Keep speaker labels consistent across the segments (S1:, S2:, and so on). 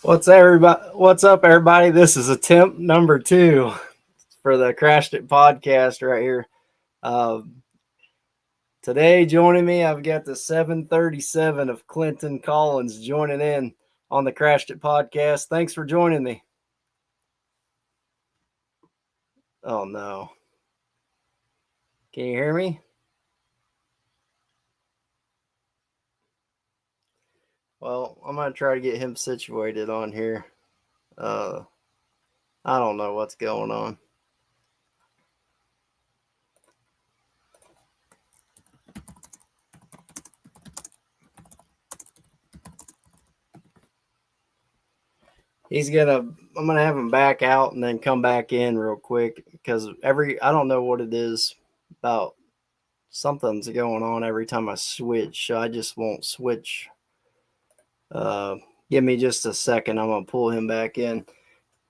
S1: What's up, everybody? This is attempt number 2 for the Crashed It podcast right here. Um, Today, joining me, I've got the 737 of Clinton Collins joining in on the Crashed It podcast. Thanks for joining me. Oh no, can you hear me? Well, I'm gonna try to get him situated on here. Uh, I don't know what's going on. I'm gonna have him back out and then come back in real quick because I don't know what it is about, something's going on every time I switch. So I just won't switch. Uh, Give me just a second. I'm gonna pull him back in.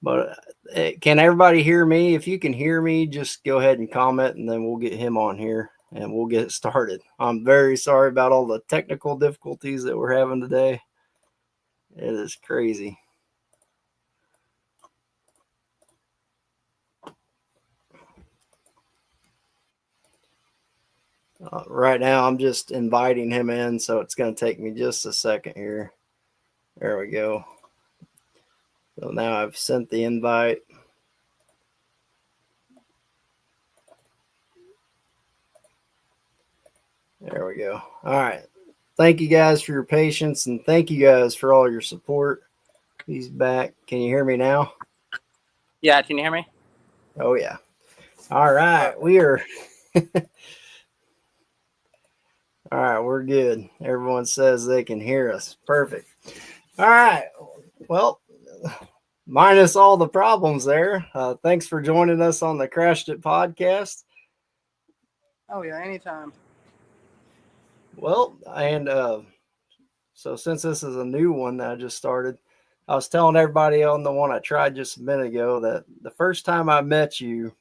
S1: But can everybody hear me? If you can hear me, just go ahead and comment, and then we'll get him on here and we'll get started. I'm very sorry about all the technical difficulties that we're having today. It is crazy. Right now, I'm just inviting him in, so it's going to take me just a second here. There we go. So now I've sent the invite. There we go. All right. Thank you guys for your patience, and thank you guys for all your support. He's back. Can you hear me now?
S2: Yeah, can you hear me?
S1: Oh, yeah. All right. We are. All right. We're good. Everyone says they can hear us. Perfect. All right. Well, minus all the problems there. Thanks for joining us on the Crashed It podcast.
S2: Oh, yeah, anytime.
S1: Well, and so since this is a new one that I just started, I was telling everybody on the one I tried just a minute ago that the first time I met you,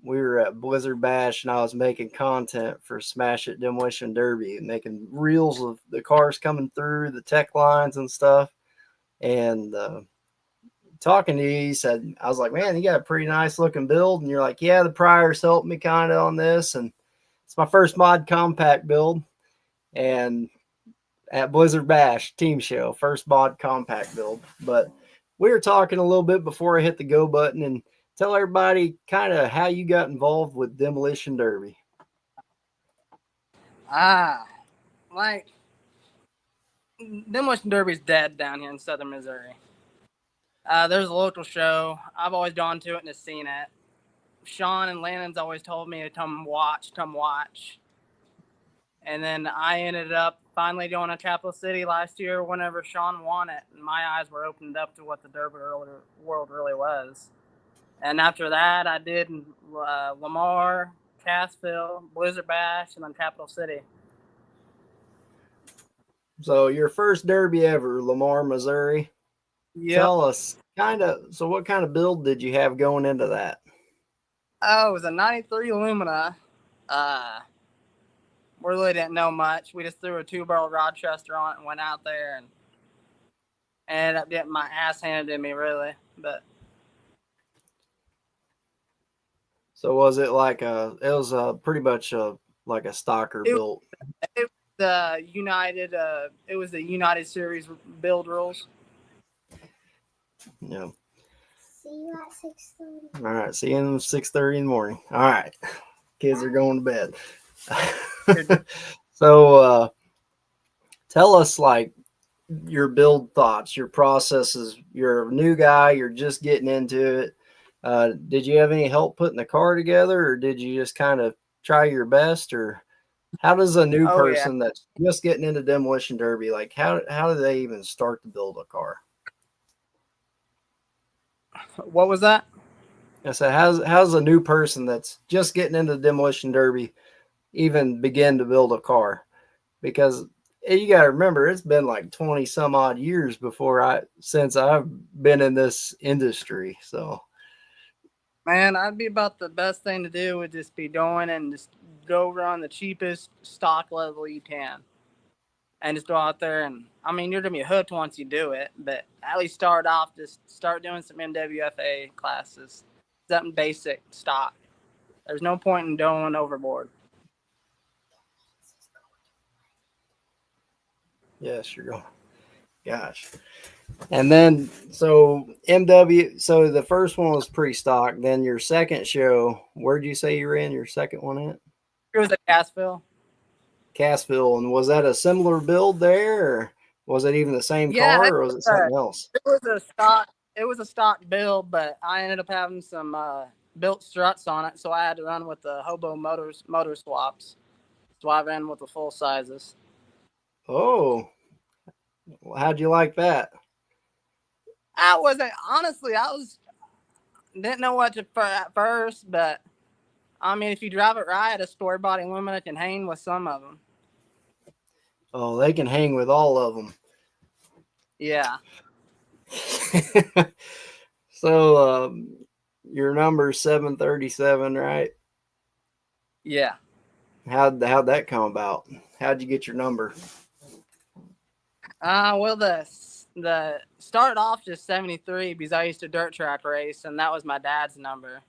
S1: we were at Blizzard Bash and I was making content for Smash It Demolition Derby, making reels of the cars coming through, the tech lines and stuff. And talking to you, you said, I was like, man, you got a pretty nice looking build. And you're like, yeah, the Priors helped me kind of on this. And it's my first mod compact build. And at Blizzard Bash team show, first mod compact build. But we were talking a little bit before I hit the go button, and tell everybody kind of how you got involved with Demolition Derby.
S2: Like, Demolition Derby's dead down here in southern Missouri. There's a local show. I've always gone to it and seen it. Sean and Lannon's always told me to come watch. And then I ended up finally going to Capital City last year whenever Sean won it. And my eyes were opened up to what the Derby world really was. And after that, I did Lamar, Cassville, Blizzard Bash, and then Capital City.
S1: So your first Derby ever, Lamar, Missouri.
S2: Yep.
S1: Tell us so what kind of build did you have going into that?
S2: Oh, it was a 93 Lumina. We really didn't know much. We just threw a 2-barrel Rochester on it and went out there and ended up getting my ass handed to me, really. But
S1: so was it like it was pretty much like a stocker built?
S2: It was the United Series build rules.
S1: Yeah. See you at 6:30. All right. See you at 6:30 in the morning. All right. Kids are going to bed. So tell us like your build thoughts, your processes. You're a new guy. You're just getting into it. Did you have any help putting the car together, or did you just kind of try your best, or how does a new person that's just getting into Demolition Derby, like how do they even start to build a car?
S2: What was that?
S1: I said, how's a new person that's just getting into Demolition Derby even begin to build a car? Because you got to remember, it's been like 20 some odd years since I've been in this industry. So,
S2: man, I'd be about the best thing to do would just be going and just go run the cheapest stock level you can. and just go out there. And I mean, you're gonna be hooked once you do it, but at least start off, just start doing some MWFA classes, something basic, stock. There's no point in going overboard.
S1: Yes, you're going. Gosh. And then, so MW, so the first one was pre-stock. Then your second show, where'd you say you ran your second one at?
S2: It was at Cassville.
S1: Cassville. And was that a similar build there, or was it even the same car, or was it something else?
S2: It was a stock. It was a stock build, but I ended up having some built struts on it, so I had to run with the Hobo motor swaps. So I ran with the full sizes.
S1: Oh, how'd you like that?
S2: I didn't know what to at first, but I mean, if you drive it right, a story body limiter can hang with some of them.
S1: Oh, they can hang with all of them.
S2: Yeah.
S1: So your number's 737, right?
S2: Yeah.
S1: How'd that come about? How'd you get your number?
S2: Well, the started off just 73 because I used to dirt track race, and that was my dad's number.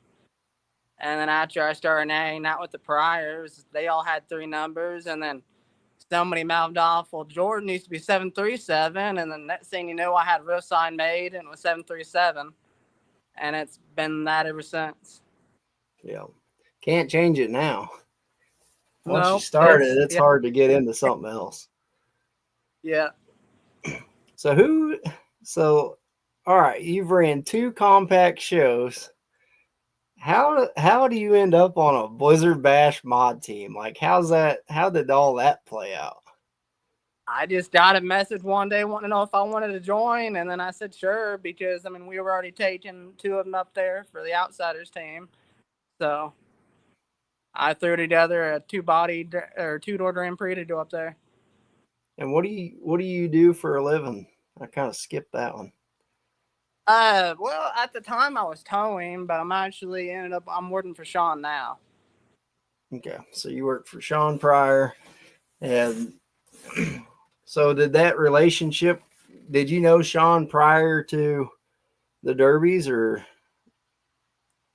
S2: And then after I started hanging out with the Priors, they all had 3 numbers, and then somebody mouthed off, well, Jordan used to be 737, and then next thing you know, I had a real sign made, and it was 737, and it's been that ever since.
S1: Yeah, can't change it now. Once
S2: No,
S1: you started, it's hard to get into something else.
S2: Yeah.
S1: So all right, you've ran 2 compact shows. How do you end up on a Blizzard Bash mod team? Like, how did all that play out?
S2: I just got a message one day wanting to know if I wanted to join, and then I said sure, because I mean we were already taking 2 of them up there for the Outsiders team. So I threw together a 2-door Grand Prix to go up there.
S1: And what do you do for a living? I kind of skipped that one.
S2: Well, at the time I was towing, but I'm working for Sean now.
S1: Okay, so you work for Sean Pryor, and so did you know Sean prior to the Derbies, or?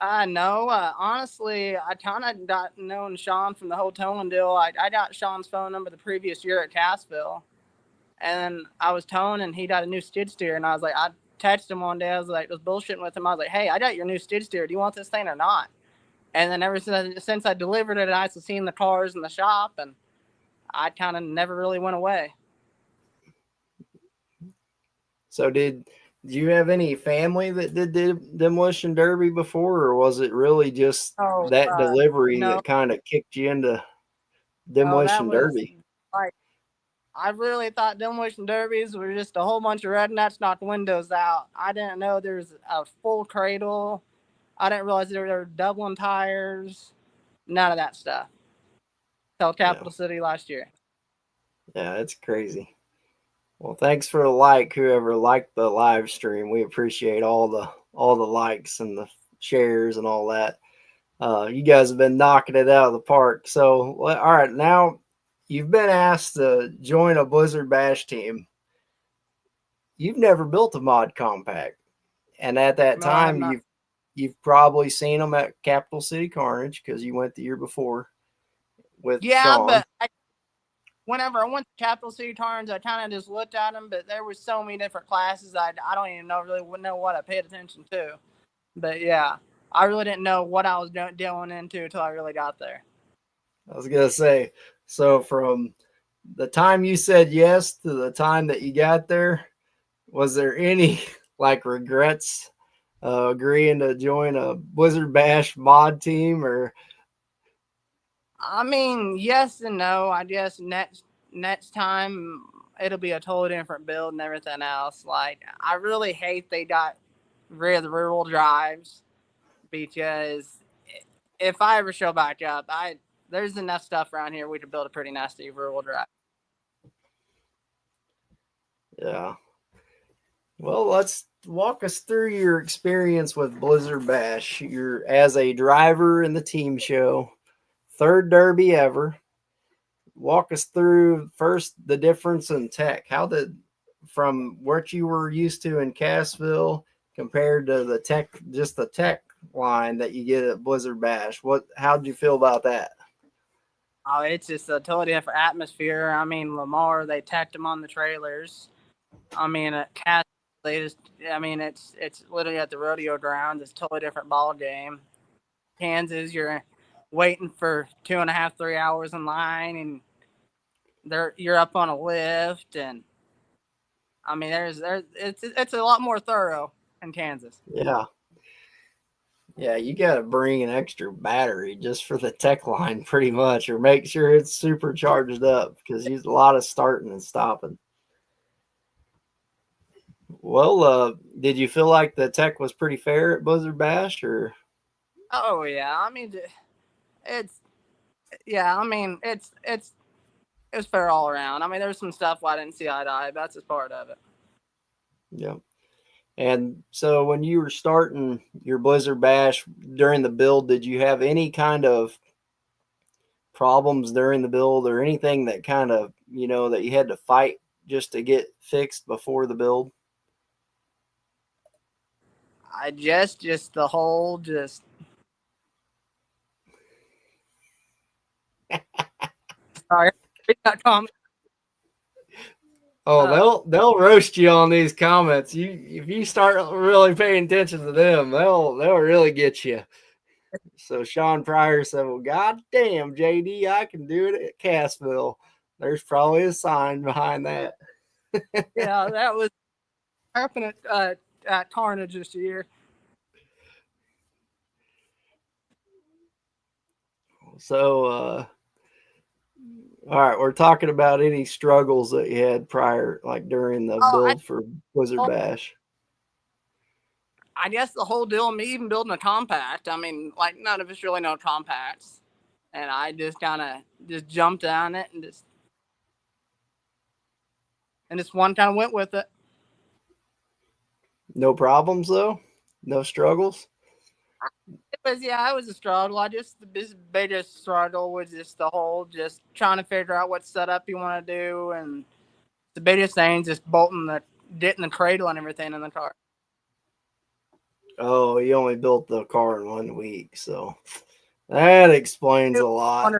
S2: No, honestly, I kind of got known Sean from the whole towing deal. I got Sean's phone number the previous year at Cassville, and I was towing, and he got a new skid steer, and I texted him one day. I was bullshitting with him. I was like, hey, I got your new skid steer. Do you want this thing or not? And then ever since I delivered it, I was seeing the cars in the shop, and I kind of never really went away.
S1: So do you have any family that did the Demolition Derby before, or was it really just that delivery that kind of kicked you into Demolition Derby?
S2: I really thought Demolition Derbies were just a whole bunch of rednecks knocked windows out. I didn't know there's a full cradle. I didn't realize there were doubling tires. None of that stuff. Till Capital City last year.
S1: Yeah, it's crazy. Well, thanks for the like, whoever liked the live stream. We appreciate all the likes and the shares and all that. You guys have been knocking it out of the park. So, all right, now you've been asked to join a Blizzard Bash team. You've never built a mod compact, and at that time, you've probably seen them at Capital City Carnage because you went the year before with Sean.
S2: But whenever I went to Capital City Carnage, I kind of just looked at them, but there were so many different classes. I don't even know what I paid attention to. But yeah, I really didn't know what I was going into until I really got there.
S1: I was gonna say, so from the time you said yes to the time that you got there, was there any regrets agreeing to join a Blizzard Bash mod team, or?
S2: I mean, yes and no. I guess next time it'll be a totally different build and everything else. Like, I really hate they got rid of the rear-wheel drives, because if I ever show back up, there's enough stuff around here we could build a pretty nasty rear-wheel drive.
S1: Yeah. Well, let's walk us through your experience with Blizzard Bash. You're as a driver in the team show, 3rd Derby ever. walk us through first the difference in tech. How did from what you were used to in Cassville compared to the tech, just the tech line that you get at Blizzard Bash? How did you feel about that?
S2: Oh, it's just a totally different atmosphere. I mean, Lamar, they tacked them on the trailers. I mean, at Cass, it's literally at the rodeo grounds. It's a totally different ball game. Kansas, you're waiting for 2.5, 3 hours in line, and you're up on a lift, and I mean, it's a lot more thorough in Kansas.
S1: Yeah. Yeah, you got to bring an extra battery just for the tech line, pretty much, or make sure it's super charged up because there's a lot of starting and stopping. Well, did you feel like the tech was pretty fair at Blizzard Bash, or?
S2: Oh yeah, I mean, it was fair all around. I mean, there's some stuff I didn't see eye to eye, but that's just part of it.
S1: Yeah. And so when you were starting your Blizzard Bash during the build, did you have any kind of problems during the build or anything that kind of, that you had to fight just to get fixed before the build?
S2: I just the whole sorry, that comment.
S1: Oh, they'll roast you on these comments. If you start really paying attention to them, they'll really get you. So Sean Pryor said, "Well, goddamn, JD, I can do it at Cassville." There's probably a sign behind that.
S2: Yeah, that was happening at Carnage this year.
S1: So, all right, we're talking about any struggles that you had prior, like during the build for Blizzard Bash.
S2: I guess the whole deal of me even building a compact, I mean, like none of us really know compacts. And I just kind of just jumped on it and just one kind of went with it.
S1: No problems though? No struggles?
S2: It was a struggle. The biggest struggle was just the whole, just trying to figure out what setup you want to do. And the biggest thing is just getting the cradle and everything in the car.
S1: Oh, you only built the car in 1 week, so that explains a lot.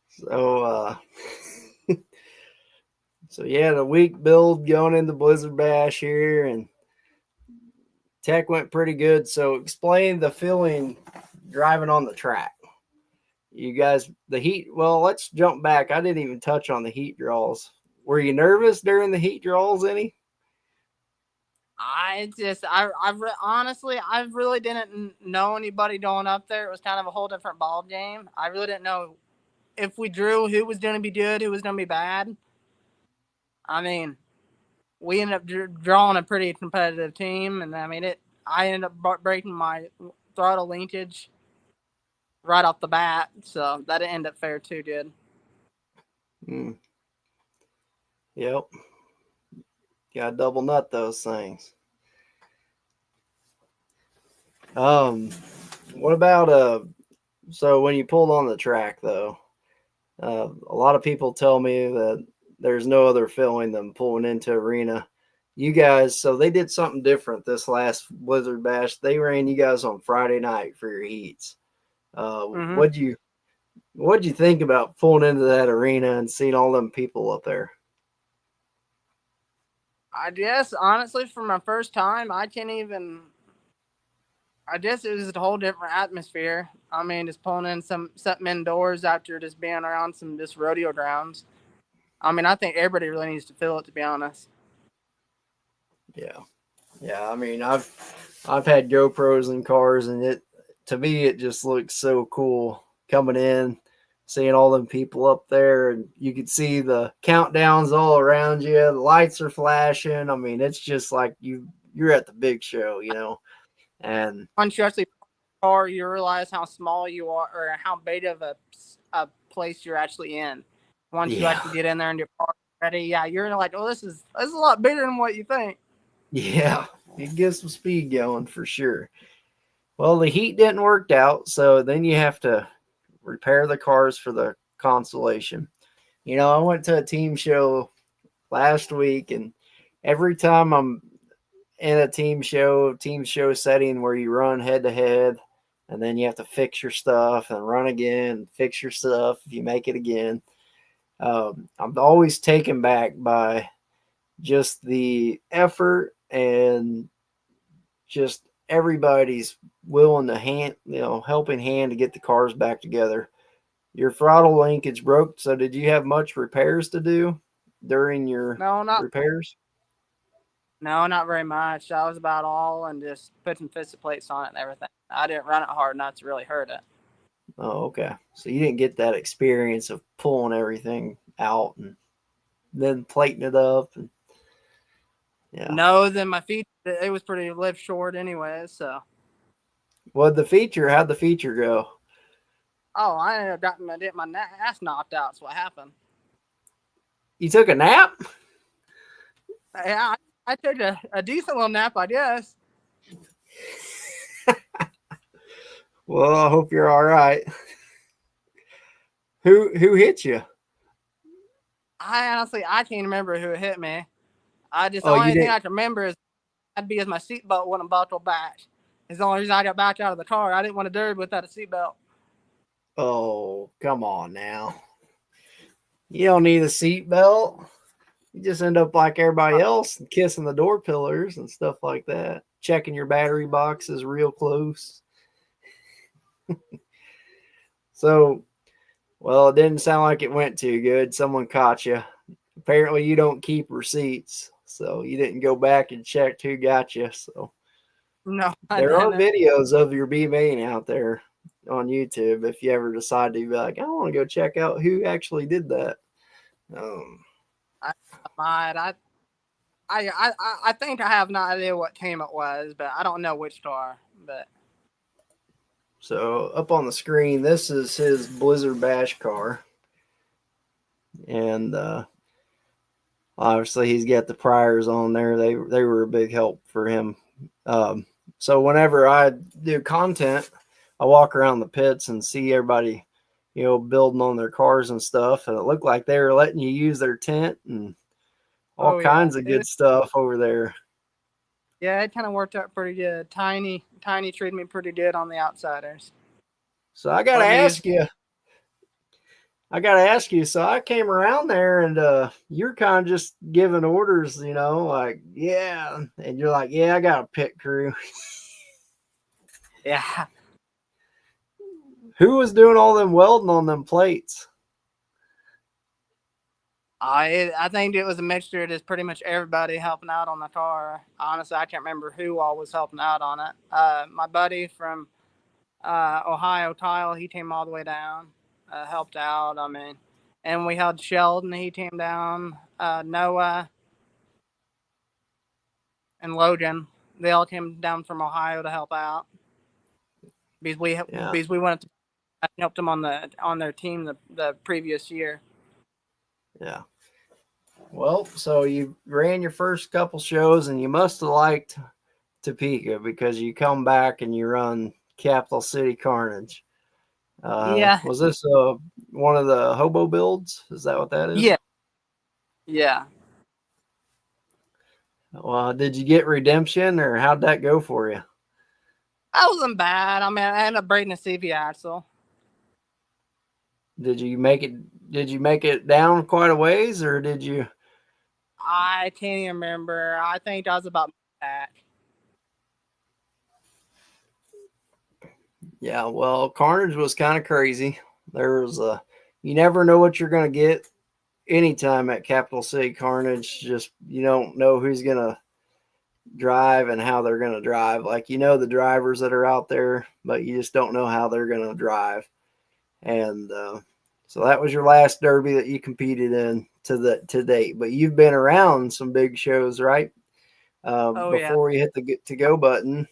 S1: So, so you had a week build going into Blizzard Bash here, and tech went pretty good. So explain the feeling driving on the track. You guys, the heat, well, let's jump back. I didn't even touch on the heat draws. Were you nervous during the heat draws any?
S2: Honestly, I really didn't know anybody going up there. It was kind of a whole different ball game. I really didn't know if we drew who was going to be good, who was going to be bad. I mean, we ended up drawing a pretty competitive team, and I mean, I ended up breaking my throttle linkage right off the bat, so that didn't end up fair too good.
S1: Yep. Got to double nut those things. What about so when you pulled on the track though, a lot of people tell me that there's no other feeling than pulling into arena. You guys, so they did something different this last Blizzard Bash. They ran you guys on Friday night for your heats. What'd you think about pulling into that arena and seeing all them people up there?
S2: I guess honestly, for my first time, I guess it was a whole different atmosphere. I mean, just pulling in something indoors after just being around some just rodeo grounds. I mean, I think everybody really needs to feel it, to be honest.
S1: Yeah. I mean, I've had GoPros in cars, and to me it just looks so cool coming in, seeing all them people up there, and you can see the countdowns all around you. The lights are flashing. I mean, it's just like you're at the big show, And
S2: once you actually car, you realize how small you are, or how big of a place you're actually in. Once you actually get in there and your car ready, you're like, oh, this is a lot bigger than what you think.
S1: Yeah, it gets some speed going for sure. Well, the heat didn't work out, so then you have to repair the cars for the consolation. I went to a team show last week, and every time I'm in a team show setting where you run head to head, and then you have to fix your stuff and run again, fix your stuff if you make it again. I'm always taken back by just the effort and just everybody's willing to helping hand to get the cars back together. Your throttle linkage broke, so did you have much repairs to do during your
S2: No, not
S1: repairs?
S2: no, not very much. That was about all, and just putting fist plates on it and everything. I didn't run it hard enough to really hurt it.
S1: Oh, okay. So you didn't get that experience of pulling everything out and then plating it up. And yeah.
S2: No, then my feet, it was pretty lift short anyway, so.
S1: How'd the feature go?
S2: Oh, I ended up getting my ass knocked out. That's what happened.
S1: You took a nap?
S2: Yeah, I took a decent little nap, I guess.
S1: Well, I hope you're all right. Who hit you?
S2: I can't remember who hit me. The
S1: Oh,
S2: only thing I can remember is my seatbelt wouldn't buckle back. It's the only reason I got back out of the car. I didn't want to derby without a seatbelt.
S1: Oh, come on now. You don't need a seatbelt. You just end up like everybody else, kissing the door pillars and stuff like that. Checking your battery boxes real close. So, well, it didn't sound like it went too good. Someone caught you. Apparently, you don't keep receipts, so you didn't go back and check who got you. So,
S2: No,
S1: there are videos of your B-main out there on YouTube if you ever decide to be like, I want to go check out who actually did that.
S2: I think I have no idea what team it was, but I don't know which car. But
S1: so up on the screen, this is his Blizzard Bash car, and obviously he's got the priors on there. They were a big help for him. So whenever I do content, I walk around the pits and see everybody, building on their cars and stuff, and it looked like they were letting you use their tent and all kinds of good stuff over there.
S2: Yeah, it kind of worked out pretty good. Tiny treated me pretty good on the outsiders.
S1: So I gotta ask you. So I came around there and you're kind of just giving orders, like, yeah. And you're like, yeah, I got a pit crew.
S2: Yeah.
S1: Who was doing all them welding on them plates?
S2: I think it was a mixture of just pretty much everybody helping out on the car. Honestly, I can't remember who all was helping out on it. My buddy from Ohio Tile, he came all the way down, helped out. I mean, and we had Sheldon, he came down. Noah and Logan, they all came down from Ohio to help out because we wanted to. I helped them on their team the previous year.
S1: Yeah. Well, so you ran your first couple shows and you must have liked Topeka because you come back and you run Capital City Carnage.
S2: Yeah.
S1: Was this one of the hobo builds? Is that what that is?
S2: Yeah. Yeah.
S1: Well, did you get redemption or how'd that go for you?
S2: That wasn't bad. I mean, I ended up breaking a CV axle.
S1: Did you make it down quite a ways or did you?
S2: I can't even remember. I think that was about back.
S1: Yeah, well, Carnage was kind of crazy. There was you never know what you're going to get anytime at Capital City Carnage. Just you don't know who's going to drive and how they're going to drive. Like the drivers that are out there, but you just don't know how they're going to drive. And so that was your last derby that you competed in to date. But you've been around some big shows, right? Before you hit the to go button.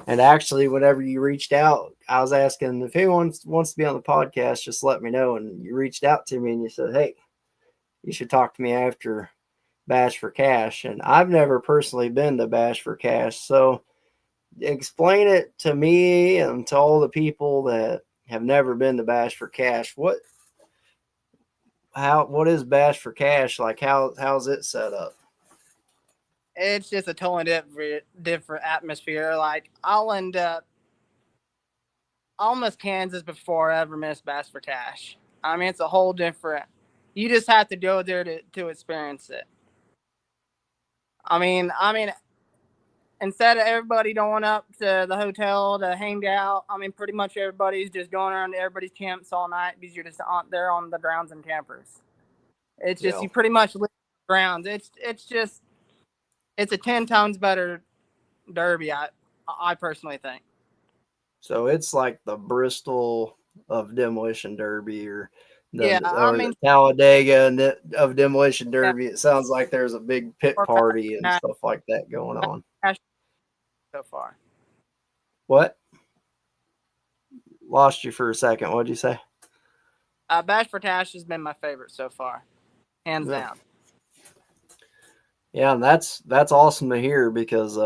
S1: And actually, whenever you reached out, I was asking if anyone wants to be on the podcast, just let me know. And you reached out to me and you said, hey, you should talk to me after Bash for Cash. And I've never personally been to Bash for Cash. So explain it to me and to all the people that have never been to Bash for Cash. What is Bash for Cash like? How's it set up?
S2: It's just a totally different atmosphere. Like I'll end up I'll miss Kansas before I ever miss Bass for Cash. I mean, it's a whole different. You just have to go there to experience it. I mean, instead of everybody going up to the hotel to hang out, I mean, pretty much everybody's just going around to everybody's camps all night because you're just on there on the grounds and campers. It's just
S1: Yeah.
S2: you pretty much live on the grounds. It's a 10 times better derby. I personally think.
S1: So it's like the Bristol of Demolition Derby, or
S2: Yeah, I mean,
S1: the Talladega of Demolition Derby. It sounds like there's a big pit
S2: or
S1: party and stuff like that going on.
S2: so far.
S1: What? Lost you for a second. What'd you say?
S2: Bash for Cash has been my favorite so far, hands
S1: Yeah.
S2: down.
S1: Yeah, and that's awesome to hear because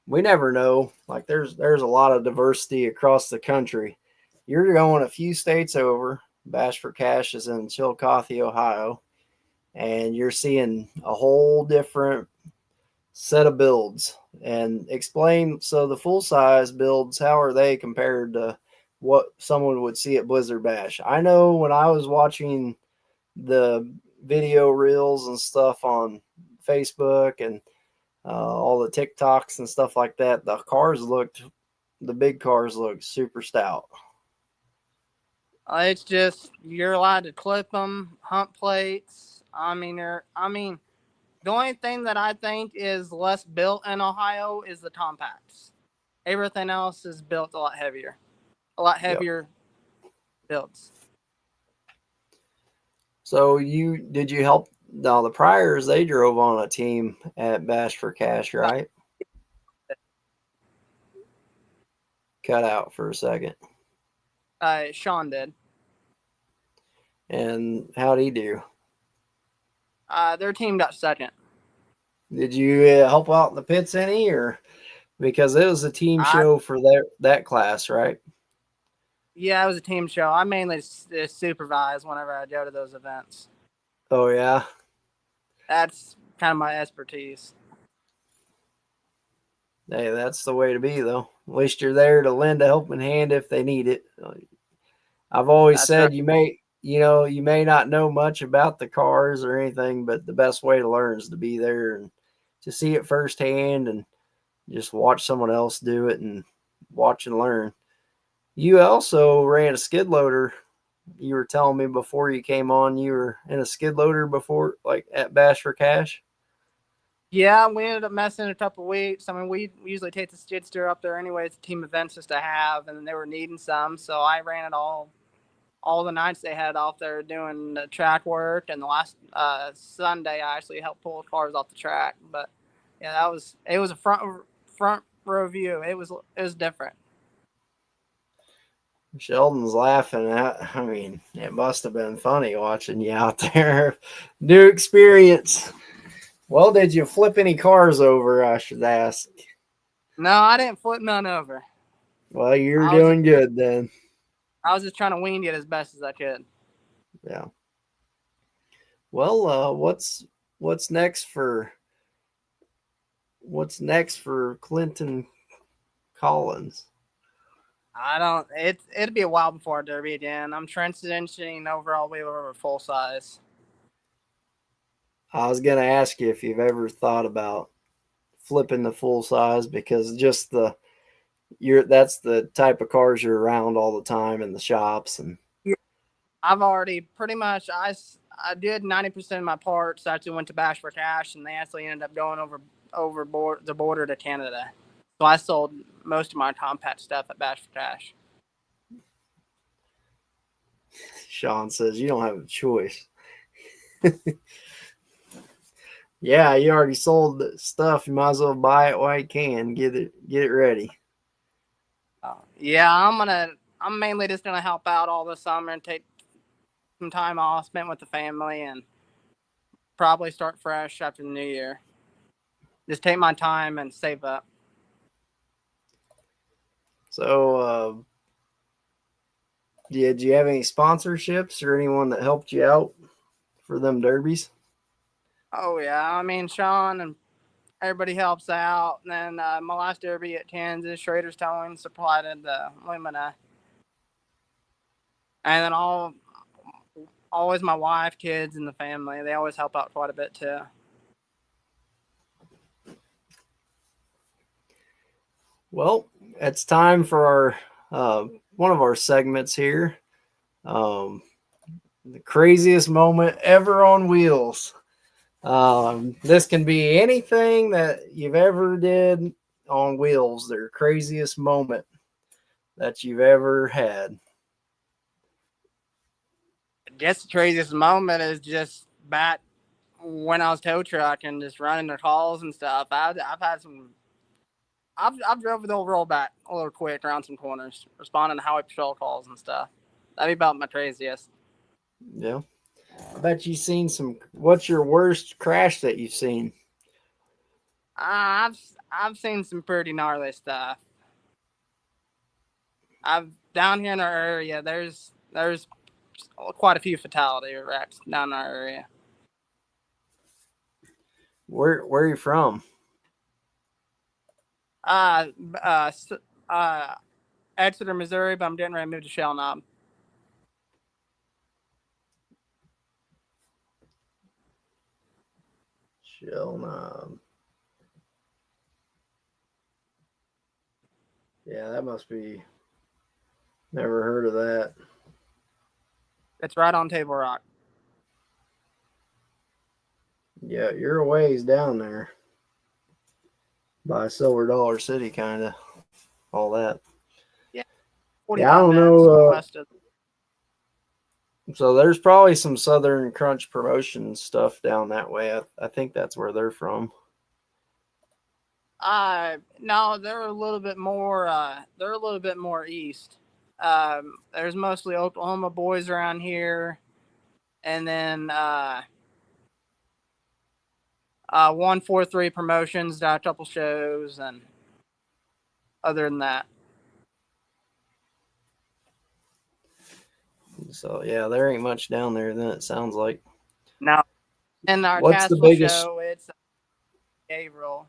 S1: we never know. Like there's a lot of diversity across the country. You're going a few states over. Bash for Cash is in Chillicothe, Ohio, and you're seeing a whole different set of builds. And explain, so the full size builds, how are they compared to what someone would see at Blizzard Bash? I know when I was watching the video reels and stuff on Facebook and all the TikToks and stuff like that, the big cars looked super stout.
S2: It's just you're allowed to clip them, hump plates. The only thing that I think is less built in Ohio is the Compacts. Everything else is built a lot heavier
S1: Yep.
S2: builds.
S1: So did you help? Now the Priors, they drove on a team at Bash for Cash, right? Cut out for a second.
S2: Sean did.
S1: And how'd he do?
S2: Their team got second.
S1: Did you help out in the pits any, or because it was a team show for that class, right?
S2: Yeah, it was a team show. I mainly supervise whenever I go to those events.
S1: Oh yeah,
S2: That's kind of my expertise.
S1: hey, that's the way to be, though. At least you're there to lend a helping hand if they need it. I've always
S2: That's
S1: said
S2: right.
S1: you may not know much about the cars or anything, but the best way to learn is to be there and to see it firsthand and just watch someone else do it and watch and learn. You also ran a skid loader. You were telling me before you came on, you were in a skid loader before, like at Bash for Cash.
S2: Yeah, we ended up messing a couple of weeks. I mean, we usually take the skid steer up there anyway. It's team events just to have, and they were needing some, so I ran it all the nights they had off there doing the track work. And the last Sunday, I actually helped pull cars off the track. But yeah, it was a front row view. It was different.
S1: Sheldon's laughing at. I mean, it must have been funny watching you out there. New experience. Well, did you flip any cars over? I should ask.
S2: No, I didn't flip none over.
S1: Well, you're doing good then.
S2: I was just trying to wing it as best as I could.
S1: Yeah. Well, what's next for Clinton Collins?
S2: It'd be a while before Derby again. I'm transitioning over all the way over full size.
S1: I was gonna ask you if you've ever thought about flipping the full size, because just that's the type of cars you're around all the time in the shops. And
S2: I've already pretty much I did 90% of my parts. I actually went to Bash for Cash, and they actually ended up going over the border to Canada. So I sold most of my compact stuff at Bash for Cash.
S1: Sean says you don't have a choice. Yeah, you already sold the stuff. You might as well buy it while you can. Get it ready.
S2: Yeah, I'm mainly just gonna help out all this summer and take some time off spent with the family, and probably start fresh after the new year. Just take my time and save up.
S1: So, did you have any sponsorships or anyone that helped you out for them derbies?
S2: Oh yeah, I mean Sean and everybody helps out. And then my last derby at Kansas, Schrader's Towing supplied the Lumina, and then always my wife, kids, and the family. They always help out quite a bit too.
S1: Well, it's time for our one of our segments here. The craziest moment ever on wheels. This can be anything that you've ever did on wheels. Their craziest moment that you've ever had.
S2: I guess the craziest moment is just back when I was tow trucking, just running the calls and stuff. I've had some. I've drove the old rollback a little quick around some corners, responding to highway patrol calls and stuff. That'd be about my craziest.
S1: Yeah. I bet you've seen some. What's your worst crash that you've seen?
S2: I've seen some pretty gnarly stuff. I've down here in our area. There's quite a few fatality wrecks down in our area.
S1: Where are you from?
S2: Exeter, Missouri, but I'm getting ready to move to Shell Knob.
S1: Shell Knob. Yeah, that must be. Never heard of that.
S2: It's right on Table Rock.
S1: Yeah, you're a ways down there by Silver Dollar City, kind of. All that.
S2: Yeah,
S1: I don't know.
S2: west of.
S1: So there's probably some Southern Crunch promotion stuff down that way. I think that's where they're from.
S2: No, they're a little bit more. They're a little bit more east. There's mostly Oklahoma boys around here, and then 143 Promotions got a couple shows, and other than that.
S1: So yeah, there ain't much down there. Then it sounds like.
S2: Now, in our
S1: What's the
S2: Castle
S1: biggest
S2: show, it's April.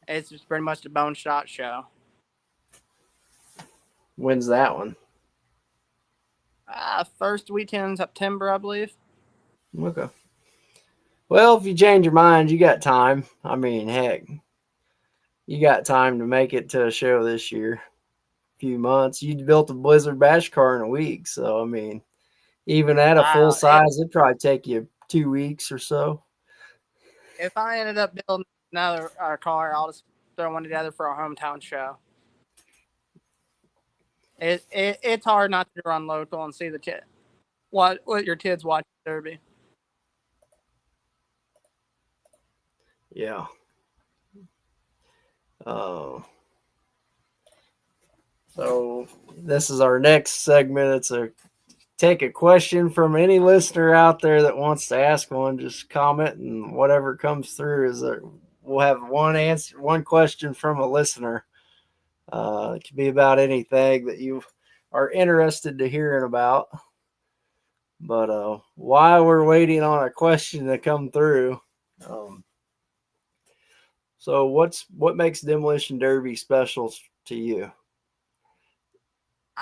S2: It's just pretty much the bone shot show.
S1: When's that one?
S2: First weekend in September, I believe.
S1: Okay. Well, if you change your mind, you got time. I mean, heck, you got time to make it to a show this year. Few months. You built a Blizzard Bash car in a week, so I mean, even at a full size, it'd probably take you 2 weeks or so.
S2: If I ended up building another car, I'll just throw one together for our hometown show. It's hard not to run local and see the kid. What your kids watch Derby.
S1: Yeah. So this is our next segment. It's take a question from any listener out there that wants to ask one. Just comment, and whatever comes through we'll have one question from a listener. It could be about anything that you are interested to hearing about. But while we're waiting on a question to come through, so what makes Demolition Derby special to you?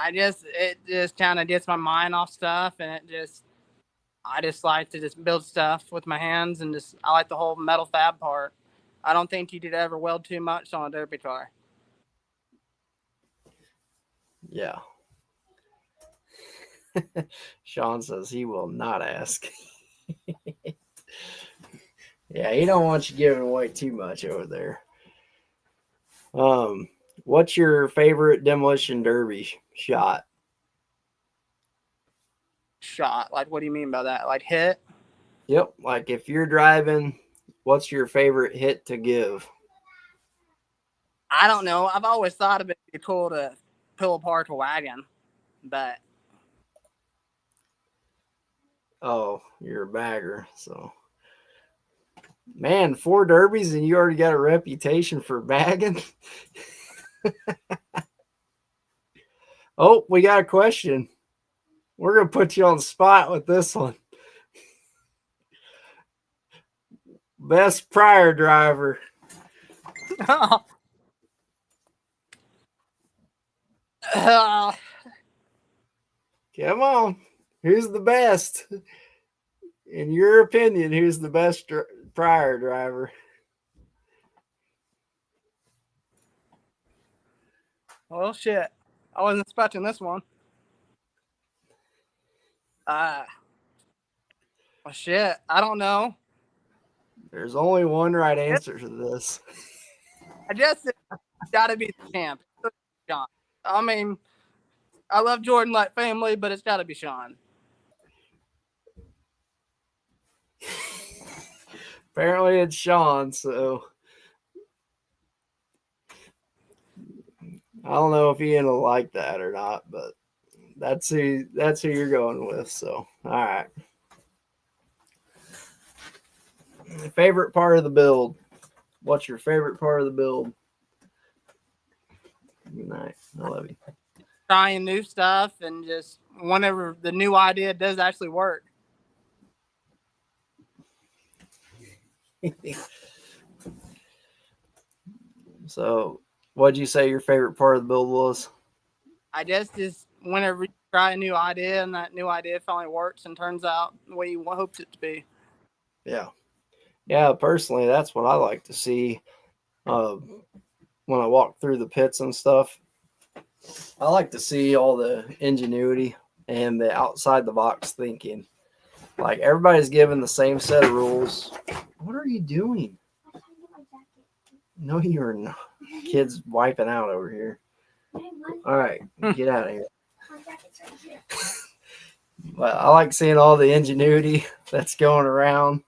S2: It just kind of gets my mind off stuff, and I just like to just build stuff with my hands, and I like the whole metal fab part. I don't think you could ever weld too much on a derby car.
S1: Yeah. Sean says he will not ask. Yeah, he don't want you giving away too much over there. What's your favorite Demolition Derby shot?
S2: Shot? Like, what do you mean by that? Like hit?
S1: Yep. Like if you're driving, what's your favorite hit to give?
S2: I don't know. I've always thought it'd be cool to pull apart a wagon, but.
S1: Oh, you're a bagger, so. Man, 4 derbies and you already got a reputation for bagging? Oh, we got a question. We're going to put you on the spot with this one. Best prior driver.
S2: Uh,
S1: Come on. Who's the best? In your opinion, who's the best prior driver?
S2: well, shit. I wasn't expecting this one. Well, shit. I don't know.
S1: There's only one right answer to this.
S2: I guess it's got to be the champ. Sean. I mean, I love Jordan like family, but it's got to be Sean.
S1: Apparently it's Sean, so I don't know if Ian will like that or not, but that's who you're going with. So all right. Favorite part of the build. What's your favorite part of the build? Good night. I love you.
S2: Trying new stuff and just whenever the new idea does actually work.
S1: So, what'd you say your favorite part of the build was?
S2: I guess just whenever you try a new idea and that new idea finally works and turns out the way you hoped it to be.
S1: Yeah. Yeah, personally, that's what I like to see when I walk through the pits and stuff. I like to see all the ingenuity and the outside the box thinking. Like everybody's given the same set of rules. What are you doing? No, you're not. Kids wiping out over here. All right, get out of here. But I like seeing all the ingenuity that's going around.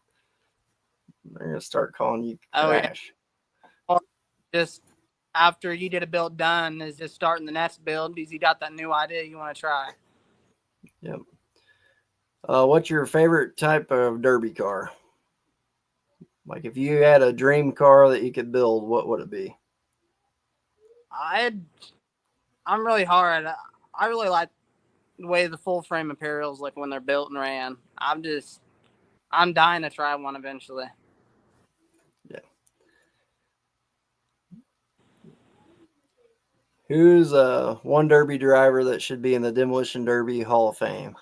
S1: They're gonna start calling you Crash.
S2: Oh, yeah. Just after you get a build done, is just starting the next build because you got that new idea you want to try.
S1: Yep. What's your favorite type of derby car? Like if you had a dream car that you could build, what would it be?
S2: I'm really hard. I really like the way the full frame Imperials look when they're built and ran. I'm dying to try one eventually.
S1: Yeah. Who's one derby driver that should be in the Demolition Derby Hall of Fame?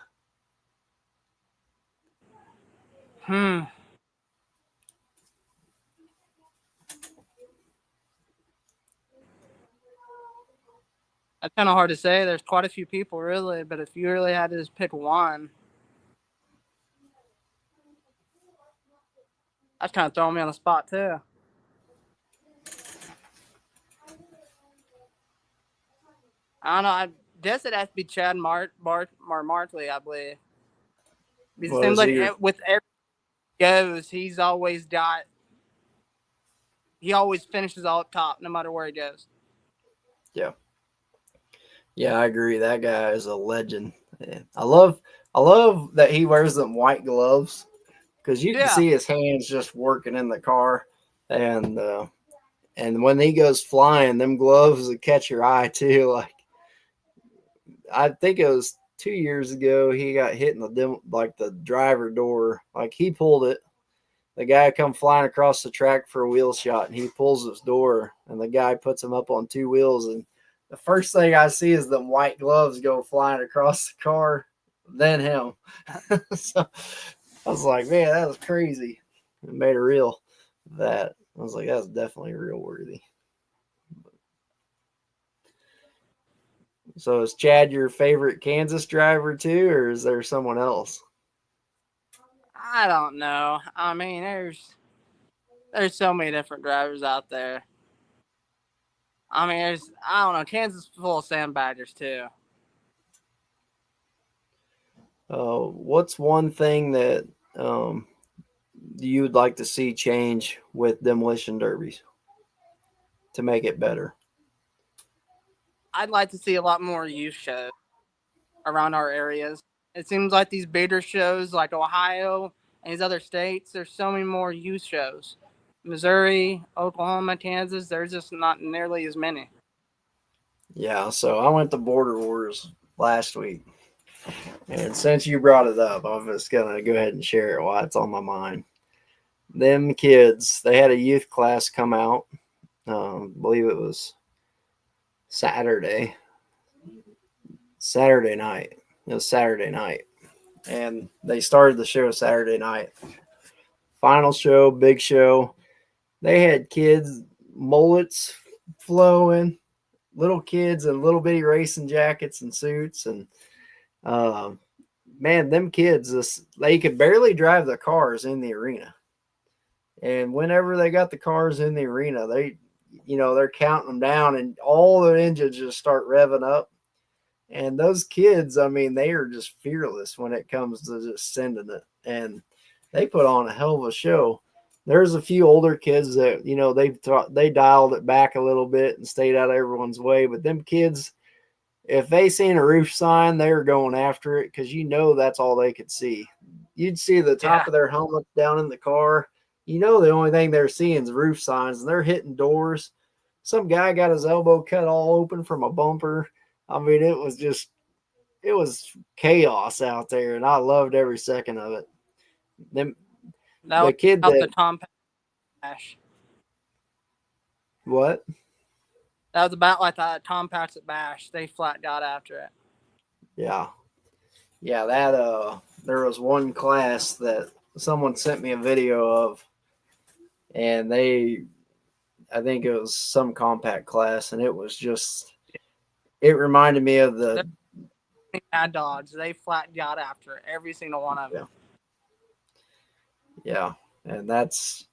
S2: That's kind of hard to say. There's quite a few people, really, but if you really had to just pick one, that's kind of throwing me on the spot too. I don't know. I guess it has to be Chad Martley, I believe. Because it seems like with every goes, he always finishes all up top, no matter where he goes.
S1: Yeah. Yeah, I agree. That guy is a legend. Yeah. I love that he wears them white gloves because you can see his hands just working in the car, and when he goes flying, them gloves will catch your eye too. Like I think it was 2 years ago, he got hit in the driver door. Like he pulled it. The guy come flying across the track for a wheel shot, and he pulls his door, and the guy puts him up on two wheels, and the first thing I see is them white gloves go flying across the car, then him. So I was like, man, that was crazy. It made a reel of that. I was like, that's definitely real worthy. So is Chad your favorite Kansas driver too, or is there someone else?
S2: I don't know. I mean, there's so many different drivers out there. I mean, I don't know. Kansas is full of sandbaggers too.
S1: What's one thing that you would like to see change with demolition derbies to make it better?
S2: I'd like to see a lot more youth shows around our areas. It seems like these bigger shows like Ohio and these other states, there's so many more youth shows. Missouri, Oklahoma, Kansas, there's just not nearly as many.
S1: Yeah, so I went to Border Wars last week. And since you brought it up, I'm just going to go ahead and share it while it's on my mind. Them kids, they had a youth class come out. I believe it was Saturday. Saturday night. It was Saturday night. And they started the show Saturday night. Final show, big show. They had kids, mullets flowing, little kids in little bitty racing jackets and suits. And uh, man, them kids, they could barely drive the cars in the arena. And whenever they got the cars in the arena, they're counting them down, and all the engines just start revving up. And those kids, I mean, they are just fearless when it comes to just sending it. And they put on a hell of a show. There's a few older kids that, they dialed it back a little bit and stayed out of everyone's way. But them kids, if they seen a roof sign, they were going after it because that's all they could see. You'd see the top of their helmet down in the car. The only thing they're seeing is roof signs, and they're hitting doors. Some guy got his elbow cut all open from a bumper. I mean, it was chaos out there, and I loved every second of it.
S2: That was the Tom Pash.
S1: What?
S2: That was about like that Tom Patchett Bash. They flat got after it.
S1: Yeah. That there was one class that someone sent me a video of, and I think it was some compact class, and it reminded me of the
S2: Mad Dogs. They flat got after it, every single one of them.
S1: Yeah, and that's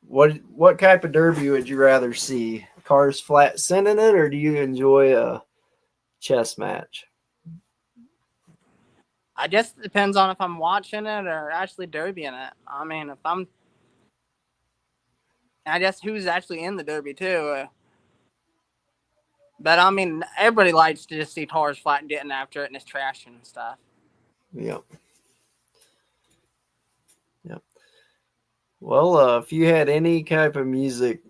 S1: what type of derby would you rather see? Cars flat sending it, or do you enjoy a chess match?
S2: I guess it depends on if I'm watching it or actually derbying it. I mean, I guess who's actually in the derby too. But I mean, everybody likes to just see cars flat and getting after it and it's trashing and stuff.
S1: Yep. Well, if you had any type of music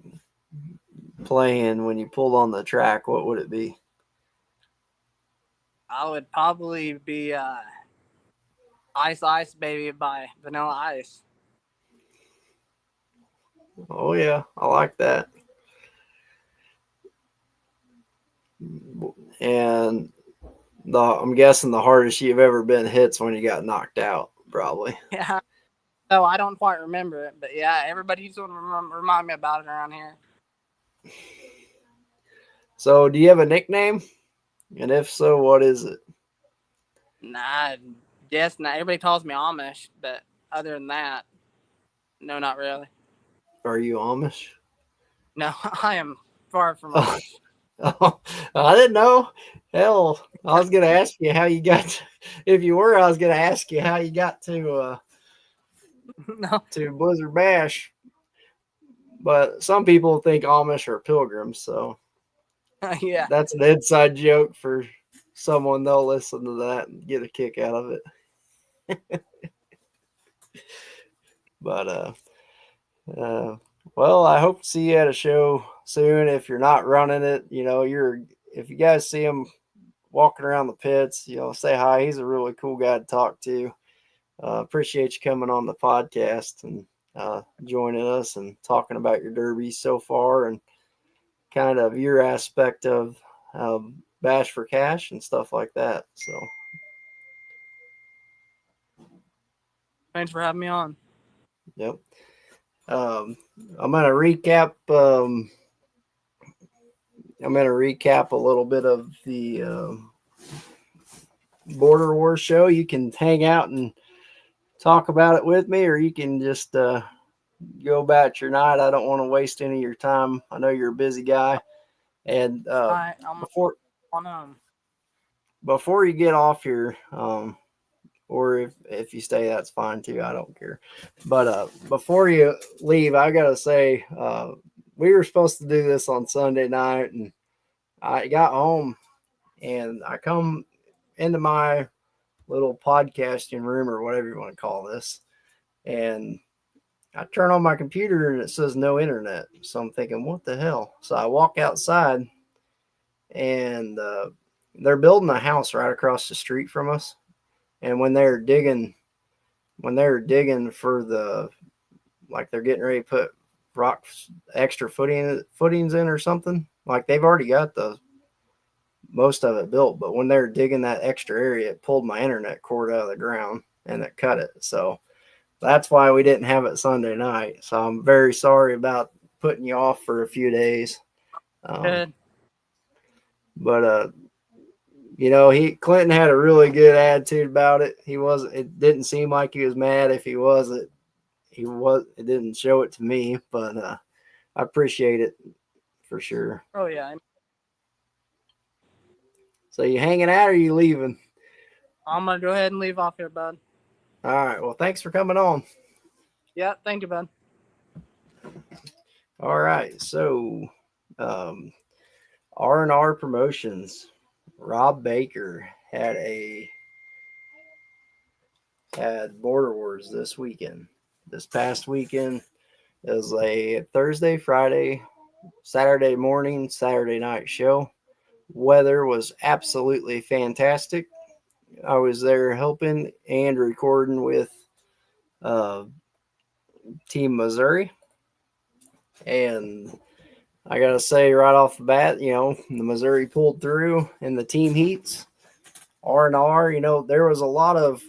S1: playing when you pulled on the track, what would it be?
S2: I would probably be Ice Ice Baby by Vanilla Ice.
S1: Oh yeah, I like that. And I'm guessing the hardest you've ever been hit's when you got knocked out, probably.
S2: Yeah. So I don't quite remember it, but yeah, everybody used to remind me about it around here.
S1: So, do you have a nickname? And if so, what is it?
S2: Nah, yes, nah. Everybody calls me Amish, but other than that, no, not really.
S1: Are you Amish?
S2: No, I am far from Amish.
S1: Oh, I didn't know. Hell, I was going to ask you how you got. If you were, I was going to ask you how you got to to Blizzard Bash. But some people think Amish are pilgrims, so
S2: yeah,
S1: that's an inside joke for someone. They'll listen to that and get a kick out of it. But well, I hope to see you at a show soon. If you're not running it, if you guys see him walking around the pits, say hi. He's a really cool guy to talk to. Appreciate you coming on the podcast and joining us and talking about your derby so far and kind of your aspect of Bash for Cash and stuff like that. So
S2: thanks for having me on.
S1: Yep. I'm going to recap. I'm going to recap a little bit of the Border Wars show. You can hang out and talk about it with me, or you can just go about your night. I don't want to waste any of your time. I know you're a busy guy. And before you get off here, or if you stay, that's fine too. I don't care. But before you leave, I got to say, we were supposed to do this on Sunday night, and I got home and I come into my little podcasting room or whatever you want to call this. And I turn on my computer and it says no internet. So I'm thinking, what the hell? So I walk outside and they're building a house right across the street from us. And when they're digging for they're getting ready to put extra footings in or something. Like they've already got the most of it built, but when they're digging that extra area, it pulled my internet cord out of the ground and it cut it. So that's why we didn't have it Sunday night. So I'm very sorry about putting you off for a few days.
S2: Good.
S1: But Clinton had a really good attitude about it. It didn't seem like he was mad. If he was, it didn't show it to me, but I appreciate it for sure.
S2: Oh yeah.
S1: So you hanging out or you leaving?
S2: I'm gonna go ahead and leave off here, bud.
S1: All right. Well, thanks for coming on.
S2: Yeah, thank you, bud.
S1: All right. So, R&R Promotions, Rob Baker had Border Wars this weekend. This past weekend is a Thursday, Friday, Saturday morning, Saturday night show. Weather was absolutely fantastic. I was there helping and recording with Team Missouri. And I got to say right off the bat, the Missouri pulled through in the team heats. R&R, there was a lot of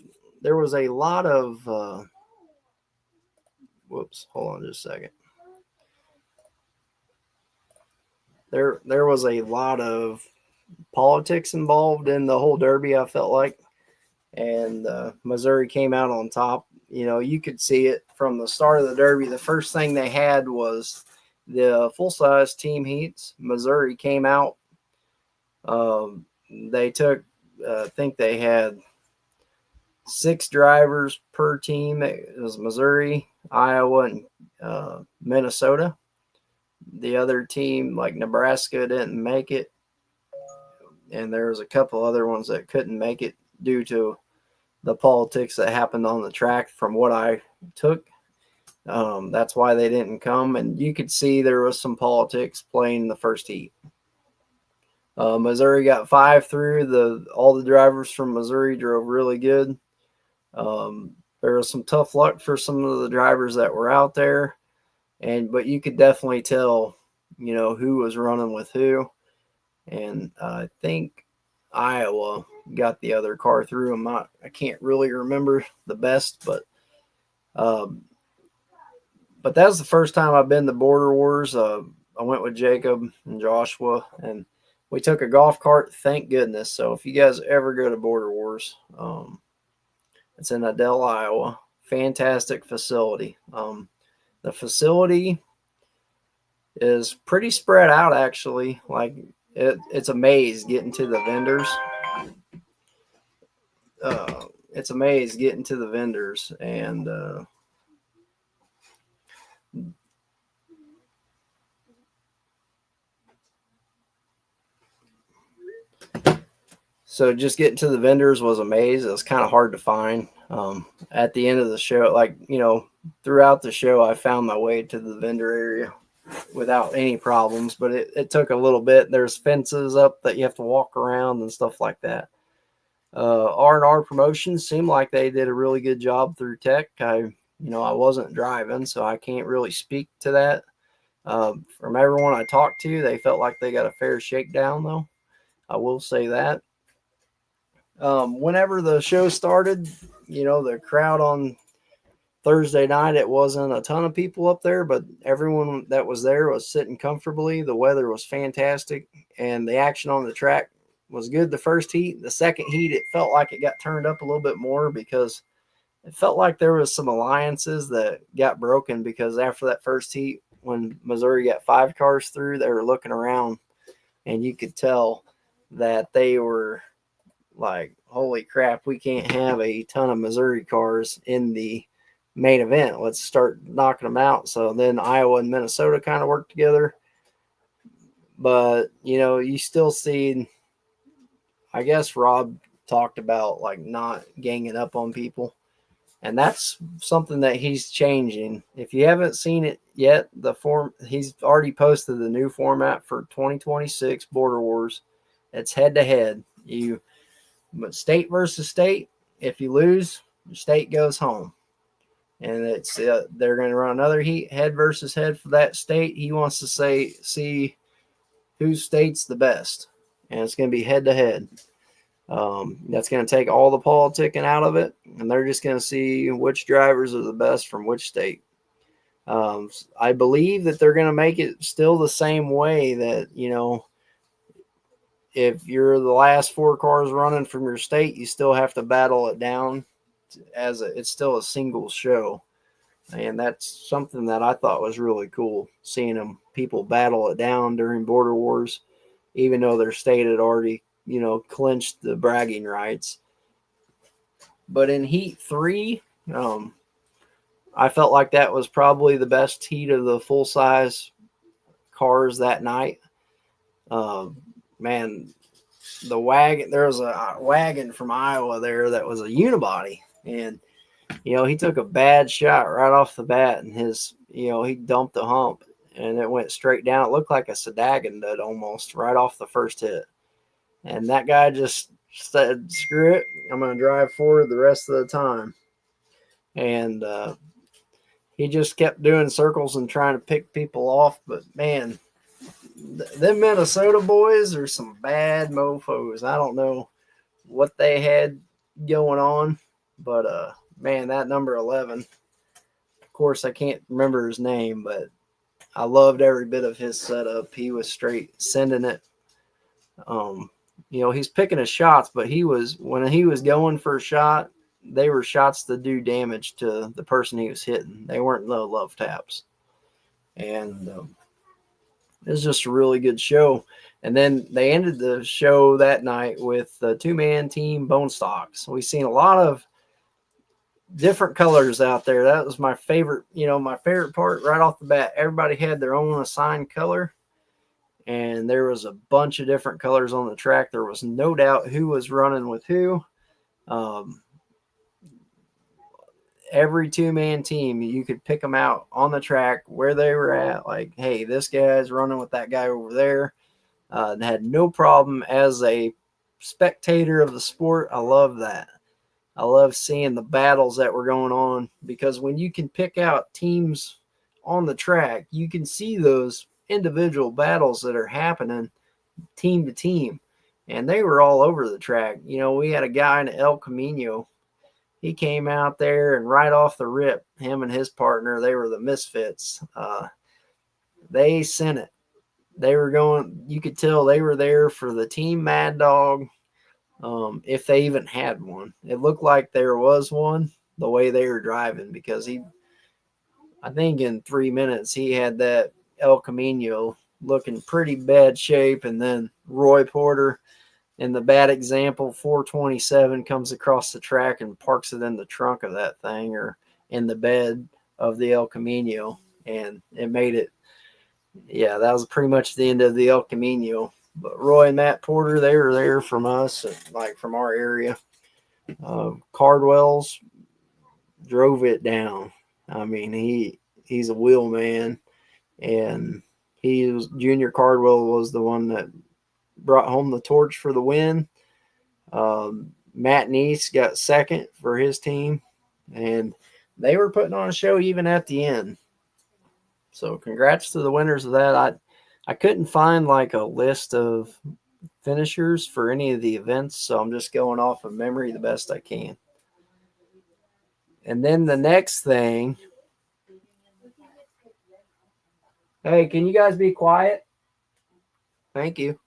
S1: whoops, hold on just a second. There was a lot of politics involved in the whole Derby, I felt like. And Missouri came out on top. You could see it from the start of the Derby. The first thing they had was the full-size team heats. Missouri came out. They took, I think they had 6 drivers per team. It was Missouri, Iowa, and Minnesota. The other team, like Nebraska, didn't make it. And there was a couple other ones that couldn't make it due to the politics that happened on the track from what I took. That's why they didn't come. And you could see there was some politics playing the first heat. Missouri got 5 through. All the drivers from Missouri drove really good. There was some tough luck for some of the drivers that were out there. But you could definitely tell, who was running with who. And I think Iowa got the other car through. I can't really remember the best, but that was the first time I've been to Border Wars. I went with Jacob and Joshua, and we took a golf cart. Thank goodness. So if you guys ever go to Border Wars, it's in Adel, Iowa. Fantastic facility. The facility is pretty spread out, actually. Like it's a maze getting to the vendors. It's a maze getting to the vendors, and so just getting to the vendors was a maze. It was kind of hard to find. At the end of the show, throughout the show, I found my way to the vendor area without any problems, but it took a little bit. There's fences up that you have to walk around and stuff like that. R&R Promotions seemed like they did a really good job through tech. I wasn't driving, so I can't really speak to that. From everyone I talked to, they felt like they got a fair shakedown, though. I will say that. Whenever the show started, the crowd on Thursday night, it wasn't a ton of people up there, but everyone that was there was sitting comfortably. The weather was fantastic, and the action on the track was good. The first heat, the second heat, it felt like it got turned up a little bit more because it felt like there was some alliances that got broken, because after that first heat, when Missouri got 5 cars through, they were looking around, and you could tell that they were like, holy crap, we can't have a ton of Missouri cars in the main event. Let's start knocking them out. So then Iowa and Minnesota kind of worked together. But, you still see, I guess Rob talked about like not ganging up on people. And that's something that he's changing. If you haven't seen it yet, he's already posted the new format for 2026 Border Wars. It's head to head. But state versus state. If you lose, your state goes home. And it's they're going to run another heat, head versus head for that state. He wants to see whose state's the best, and it's going to be head to head. That's going to take all the politicking out of it, and they're just going to see which drivers are the best from which state. I believe that they're going to make it still the same way that, if you're the last 4 cars running from your state, you still have to battle it down it's still a single show. And that's something that I thought was really cool, seeing people battle it down during Border Wars, even though their state had already, clinched the bragging rights. But in Heat 3, I felt like that was probably the best heat of the full-size cars that night. Man, the wagon, there was a wagon from Iowa there that was a unibody, and he took a bad shot right off the bat, and he dumped the hump, and it went straight down. It looked like a Sedagon did almost right off the first hit. And that guy just said, screw it, I'm going to drive forward the rest of the time. And he just kept doing circles and trying to pick people off. But, man, them Minnesota boys are some bad mofos. I don't know what they had going on, but man, that number 11, of course, I can't remember his name, but I loved every bit of his setup. He was straight sending it. He's picking his shots, but when he was going for a shot, they were shots to do damage to the person he was hitting. They weren't no love taps. And it was just a really good show. And then they ended the show that night with the 2-man team bone stocks. We've seen a lot of different colors out there. That was my favorite, my favorite part right off the bat. Everybody had their own assigned color, and there was a bunch of different colors on the track. There was no doubt who was running with who. Every 2-man team, you could pick them out on the track where they were at. Like, hey, this guy's running with that guy over there. Had no problem as a spectator of the sport. I love that. I love seeing the battles that were going on, because when you can pick out teams on the track, you can see those individual battles that are happening team to team, and they were all over the track. We had a guy in El Camino. He came out there, and right off the rip, him and his partner, they were the misfits. They sent it. They were going, you could tell they were there for the Team Mad Dog. If they even had one. It looked like there was one the way they were driving, because I think in 3 minutes he had that El Camino looking pretty bad shape, and then Roy Porter in the bad example 427 comes across the track and parks it in the trunk of that thing, or in the bed of the El Camino, and it made it. Yeah, that was pretty much the end of the El Camino. But Roy and Matt Porter, they were there from us, like from our area. Cardwell's drove it down. I mean, he's a wheel man, and Junior Cardwell was the one that brought home the torch for the win. Matt Neese got second for his team, and they were putting on a show even at the end. So congrats to the winners of that. I couldn't find like a list of finishers for any of the events, so I'm just going off of memory the best I can. And then the next thing, hey, can you guys be quiet? Thank you.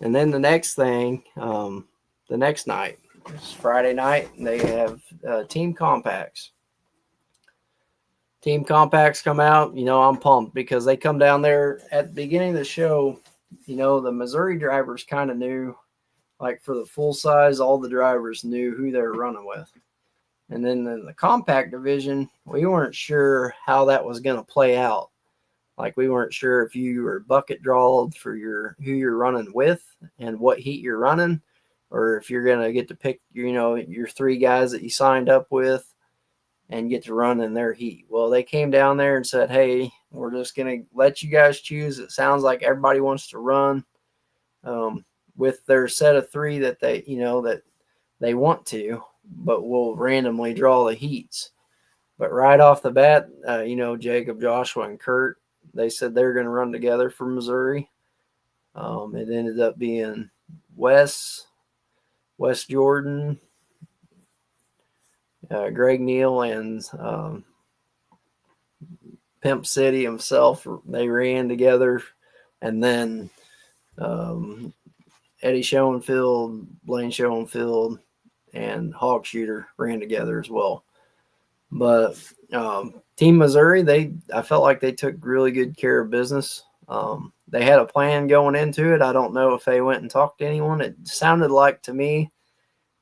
S1: And then the next thing, the next night, it's Friday night, and they have team compacts. Team compacts come out, I'm pumped, because they come down there at the beginning of the show. The Missouri drivers kind of knew, like for the full size, all the drivers knew who they were running with. And then in the compact division, we weren't sure how that was going to play out. Like, we weren't sure if you were bucket drawed for who you're running with and what heat you're running, or if you're going to get to pick, your 3 guys that you signed up with and get to run in their heat. Well, they came down there and said, hey, we're just going to let you guys choose. It sounds like everybody wants to run. with their set of 3 that they want to, but we'll randomly draw the heats. But right off the bat, Jacob, Joshua, and Kurt, they said they're going to run together for Missouri. It ended up being Wes Jordan, Greg Neal, and Pimp City himself. They ran together, and then Eddie Schoenfield, Blaine Schoenfield, and Hog Shooter ran together as well. But Team Missouri, I felt like they took really good care of business. They had a plan going into it. I don't know if they went and talked to anyone. It sounded like to me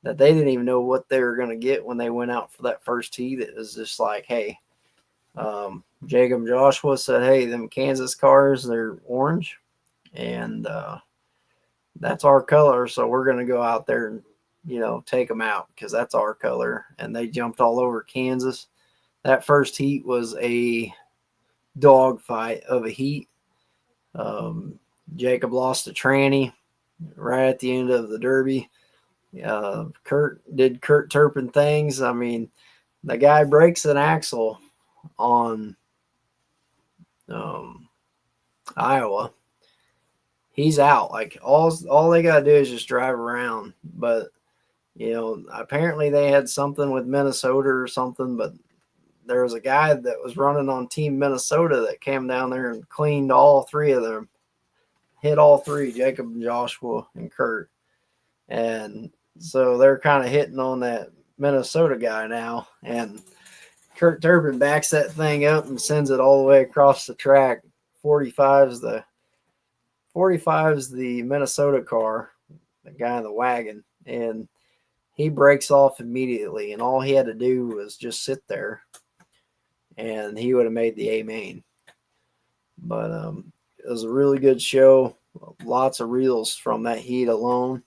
S1: that they didn't even know what they were going to get when they went out for that first heat. It was just like, hey, Jacob Joshua said, hey, them Kansas cars, they're orange, and that's our color, so we're going to go out there and take them out because that's our color. And they jumped all over Kansas. That first heat was a dogfight of a heat. Jacob lost a tranny right at the end of the Derby. Kurt Turpin things. I mean, the guy breaks an axle on Iowa. He's out. Like all they got to do is just drive around. But apparently they had something with Minnesota or something, but there was a guy that was running on Team Minnesota that came down there and cleaned all 3 of them, hit all 3, Jacob, Joshua, and Kurt. And so they're kind of hitting on that Minnesota guy now. And Kurt Turpin backs that thing up and sends it all the way across the track. 45's the Minnesota car, the guy in the wagon. And he breaks off immediately, and all he had to do was just sit there, and he would have made the A main. But it was a really good show. Lots of reels from that heat alone.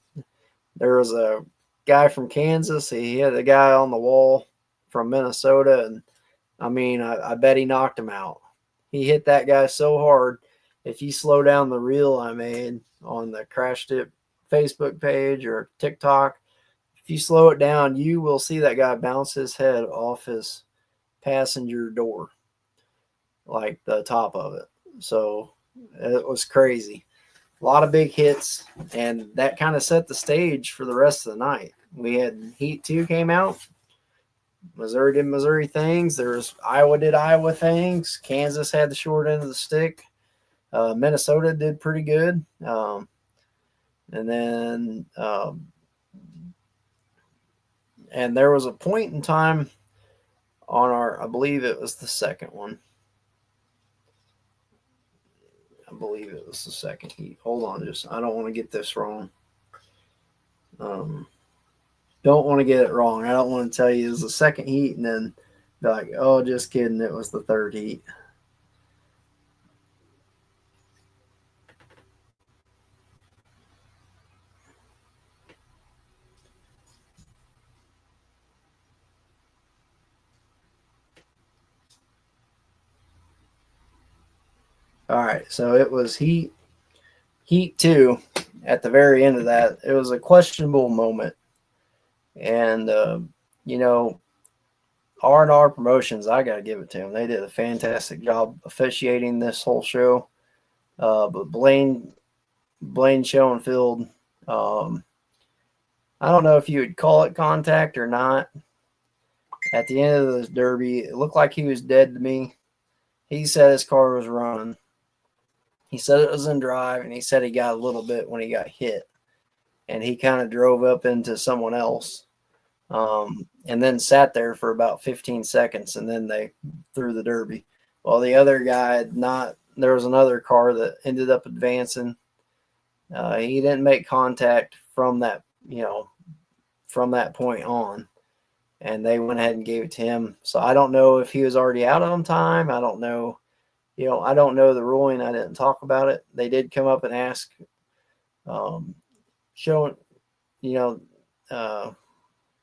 S1: There was a guy from Kansas. He had a guy on the wall from Minnesota, and I mean, I bet he knocked him out. He hit that guy so hard. If you slow down the reel I made on the Crash Tip Facebook page or TikTok, if you slow it down, you will see that guy bounce his head off his passenger door, like the top of it. So it was crazy. A lot of big hits, and that kind of set the stage for the rest of the night. We had Heat 2 came out. Missouri did Missouri things. Iowa did Iowa things. Kansas had the short end of the stick. Minnesota did pretty good. And then and there was a point in time on I believe it was the second one. I believe it was the second heat. Hold on, I don't want to get this wrong. Don't want to get it wrong. I don't want to tell you it was the second heat and then be like, oh, just kidding, it was the third heat. All right, so it was Heat 2 at the very end of that. It was a questionable moment. And, R&R Promotions, I got to give it to them. They did a fantastic job officiating this whole show. But Blaine Schoenfield, I don't know if you would call it contact or not. At the end of the Derby, it looked like he was dead to me. He said his car was running. He said it was in drive, and he said he got a little bit when he got hit. And he kind of drove up into someone else and then sat there for about 15 seconds, and then they threw the Derby. Well, the other guy there was another car that ended up advancing. He didn't make contact from that point on, and they went ahead and gave it to him. So I don't know if he was already out on time. I don't know. I don't know the ruling. I didn't talk about it. They did come up and ask,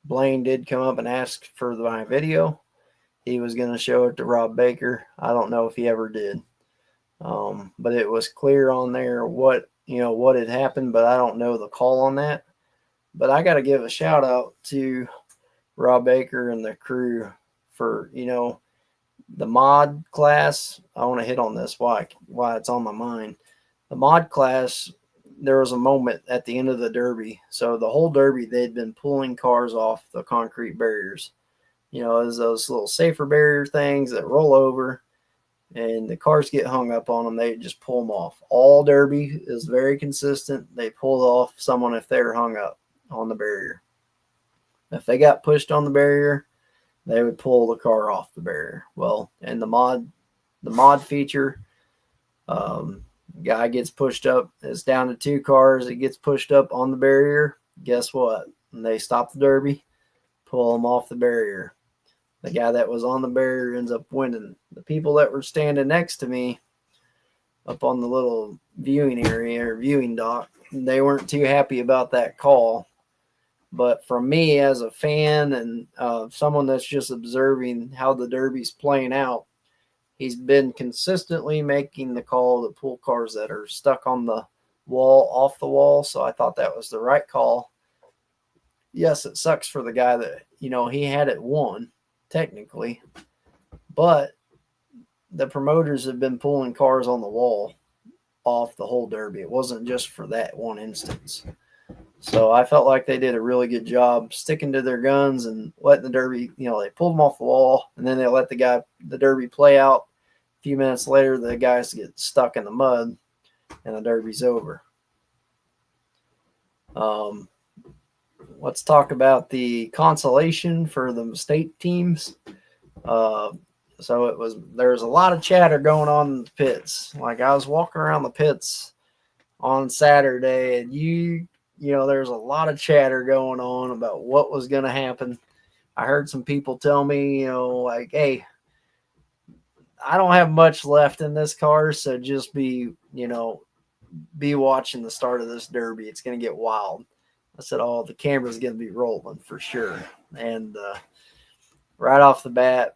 S1: Blaine did come up and ask for my video. He was going to show it to Rob Baker. I don't know if he ever did. But it was clear on there what what had happened, but I don't know the call on that. But I got to give a shout out to Rob Baker and the crew for, the mod class. I want to hit on this why it's on my mind. The mod class, there was a moment at the end of the Derby. So the whole Derby, they'd been pulling cars off the concrete barriers. As those little safer barrier things that roll over and the cars get hung up on them, they just pull them off. All Derby is very consistent. They pulled off someone if they're hung up on the barrier. If they got pushed on the barrier, they would pull the car off the barrier. Well, and the mod feature, guy gets pushed up. It's down to 2 cars. It gets pushed up on the barrier. Guess what? When they stop the Derby, pull them off the barrier. The guy that was on the barrier ends up winning. The people that were standing next to me up on the little viewing area or viewing dock, they weren't too happy about that call. But from me as a fan and someone that's just observing how the Derby's playing out, he's been consistently making the call to pull cars that are stuck on the wall off the wall. So I thought that was the right call. Yes, it sucks for the guy that, he had it won, technically. But the promoters have been pulling cars on the wall off the whole Derby. It wasn't just for that one instance. So I felt like they did a really good job sticking to their guns and letting the Derby, they pulled them off the wall and then they let the Derby play out. A few minutes later, the guys get stuck in the mud and the Derby's over. Let's talk about the consolation for the state teams. So there was a lot of chatter going on in the pits. Like I was walking around the pits on Saturday and there's a lot of chatter going on about what was going to happen. I heard some people tell me, hey, I don't have much left in this car, so just be watching the start of this Derby. It's going to get wild. I said, the camera's going to be rolling for sure. And right off the bat,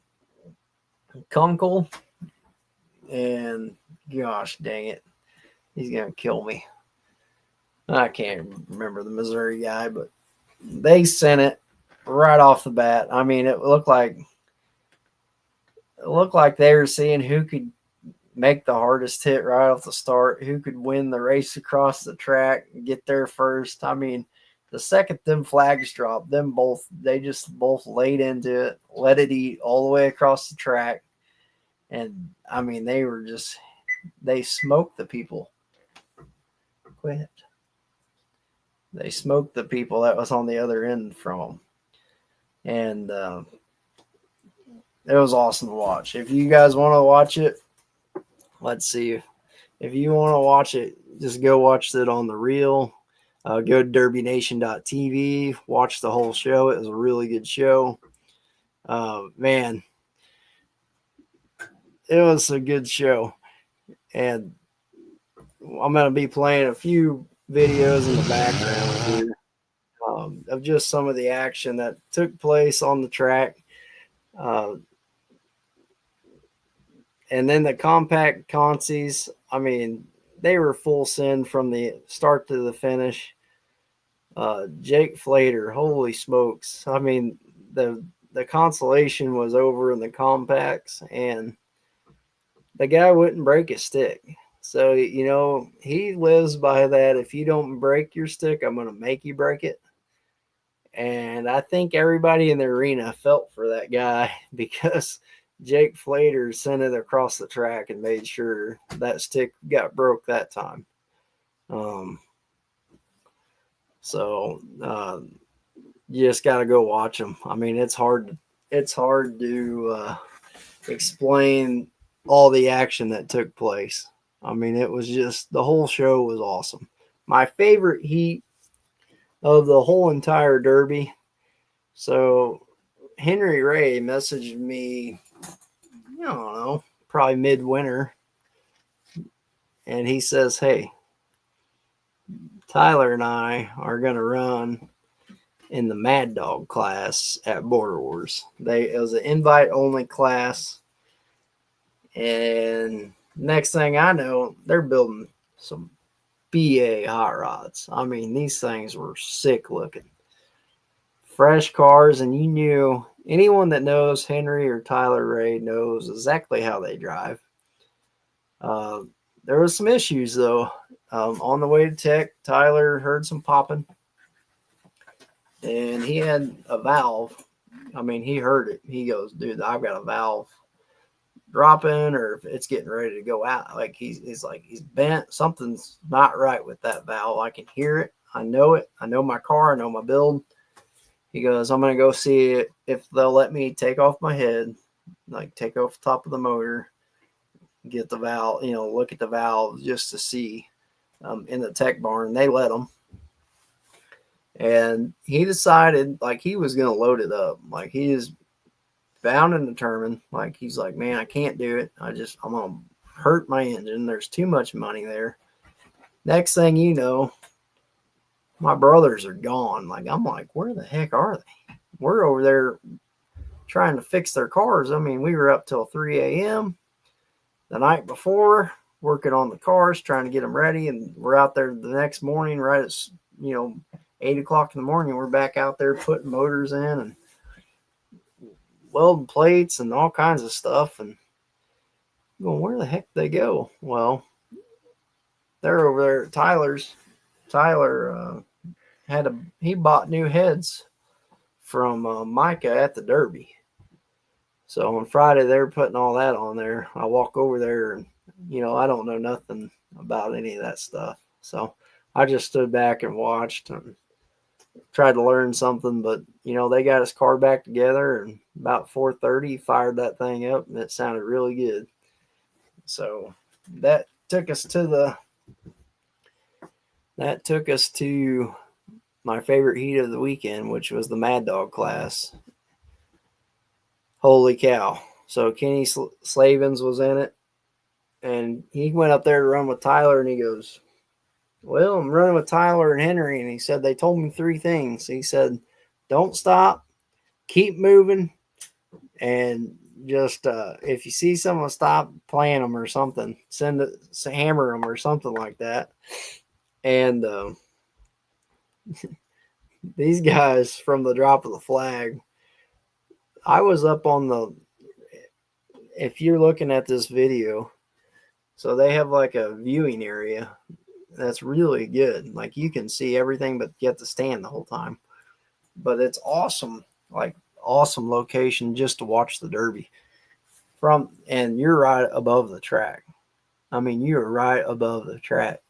S1: Kunkel, and gosh dang it, he's going to kill me. I can't remember the Missouri guy, but they sent it right off the bat. I mean, it looked like they were seeing who could make the hardest hit right off the start, who could win the race across the track and get there first. I mean, the second them flags dropped, they just both laid into it, let it eat all the way across the track. And I mean, they smoked the people. Quit. They smoked the people that was on the other end from them. And it was awesome to watch. If you guys want to watch it, let's see. If you want to watch it, just go watch it on the reel. Go to derbynation.tv. Watch the whole show. It was a really good show. Man, it was a good show. And I'm going to be playing a few videos in the background here of just some of the action that took place on the track. And then the compact consies, I mean, they were full send from the start to the finish. Jake Flater, holy smokes. I mean, the consolation was over in the compacts, and the guy wouldn't break his stick. So, he lives by that. If you don't break your stick, I'm going to make you break it. And I think everybody in the arena felt for that guy because Jake Flater sent it across the track and made sure that stick got broke that time. So you just got to go watch them. I mean, it's hard to explain all the action that took place. I mean, it was just, the whole show was awesome. My favorite heat of the whole entire Derby. So Henry Ray messaged me, I don't know, probably midwinter. And he says, hey, Tyler and I are going to run in the Mad Dog class at Border Wars. It was an invite only class. And next thing I know, they're building some BA hot rods. I mean, these things were sick looking. Fresh cars, and you knew anyone that knows Henry or Tyler Ray knows exactly how they drive. There was some issues though. On the way to tech, Tyler heard some popping, and he had a valve. I mean, he heard it. He goes, "Dude, I've got a valve dropping, or if it's getting ready to go out." Like he's like, he's bent. Something's not right with that valve. I can hear it. I know it. I know my car. I know my build. He goes, "I'm gonna go see if they'll let me take off my head, like take off the top of the motor, get the valve, look at the valve just to see." In the tech barn, they let him. And he decided like he was going to load it up. Like he is bound and determined. Like he's like, "Man, I can't do it. I'm going to hurt my engine. There's too much money there." Next thing you know, my brothers are gone. Like, I'm like, where the heck are they? We're over there trying to fix their cars. I mean, we were up till 3 a.m. the night before, working on the cars, trying to get them ready. And we're out there the next morning, right at, 8 o'clock in the morning. We're back out there putting motors in and welding plates and all kinds of stuff. And I'm going, where the heck did they go? Well, they're over there at Tyler's. Tyler he bought new heads from Micah at the Derby. So on Friday, they were putting all that on there. I walk over there and, I don't know nothing about any of that stuff. So I just stood back and watched and tried to learn something. But, they got his car back together, and about 4:30, he fired that thing up, and it sounded really good. So that took us to my favorite heat of the weekend, which was the Mad Dog class. Holy cow. So Kenny Slavens was in it, and he went up there to run with Tyler, and he goes, "Well, I'm running with Tyler and Henry," and he said, "They told me 3 things." He said, "Don't stop, keep moving, and just if you see someone stop, plant them or something, hammer them or something like that." And these guys from the drop of the flag, I was up on if you're looking at this video, so they have like a viewing area that's really good. Like you can see everything, but you have to stand the whole time. But it's awesome, like awesome location just to watch the Derby and you're right above the track. I mean, you're right above the track.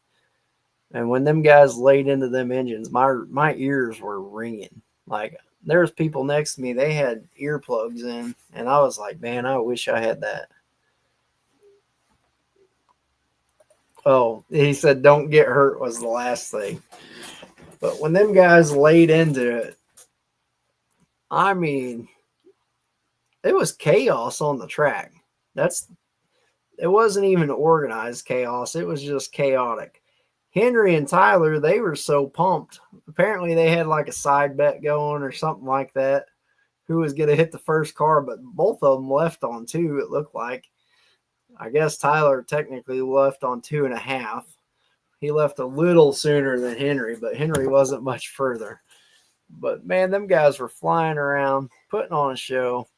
S1: And when them guys laid into them engines, my ears were ringing. Like there's people next to me, they had earplugs in, and I was like, man, I wish I had that. Oh, he said, "Don't get hurt" was the last thing. But when them guys laid into it, I mean, it was chaos on the track. It wasn't even organized chaos. It was just chaotic. Henry and Tyler, they were so pumped. Apparently they had like a side bet going or something like that, who was going to hit the first car, but both of them left on 2, it looked like. I guess Tyler technically left on 2.5. He left a little sooner than Henry, but Henry wasn't much further. But man, them guys were flying around, putting on a show.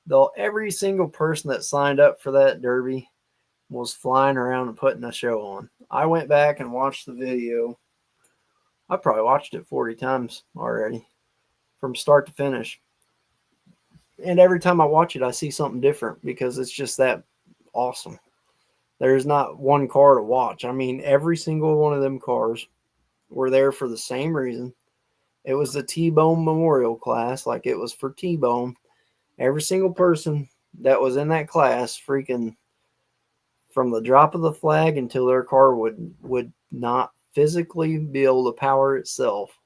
S1: Though every single person that signed up for that Derby was flying around and putting a show on. I went back and watched the video. I probably watched it 40 times already from start to finish. And every time I watch it, I see something different because it's just that awesome. There's not one car to watch. I mean, every single one of them cars were there for the same reason. It was the T-Bone Memorial class, like it was for T-Bone. Every single person that was in that class, freaking from the drop of the flag until their car would not physically be able to power itself,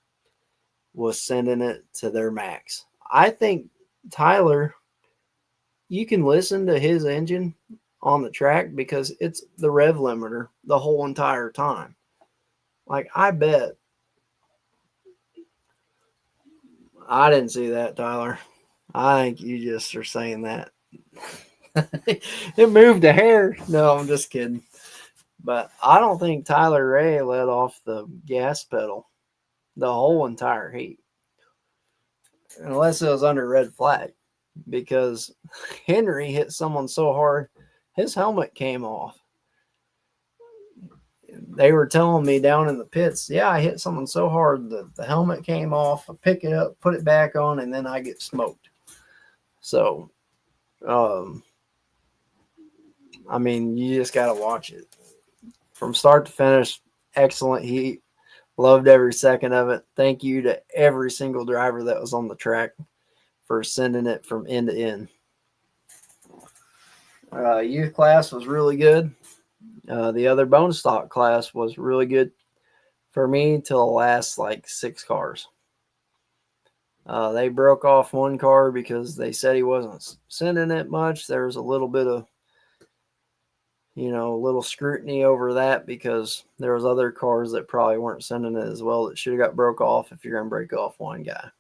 S1: was sending it to their max. I think Tyler, you can listen to his engine on the track because it's the rev limiter the whole entire time. Like, I bet. I didn't see that, Tyler. I think you just are saying that. It moved a hair. No, I'm just kidding. But I don't think Tyler Ray let off the gas pedal the whole entire heat, unless it was under red flag, because Henry hit someone so hard his helmet came off. They were telling me down in the pits, yeah, I hit someone so hard that the helmet came off. I pick it up, put it back on, and then I get smoked. So, I mean, you just got to watch it from start to finish. Excellent heat. Loved every second of it. Thank you to every single driver that was on the track for sending it from end to end. Youth class was really good. The other bone stock class was really good for me till the last like 6 cars. They broke off one car because they said he wasn't sending it much. There was a little bit of, a little scrutiny over that because there was other cars that probably weren't sending it as well that should have got broke off if you're going to break off one guy.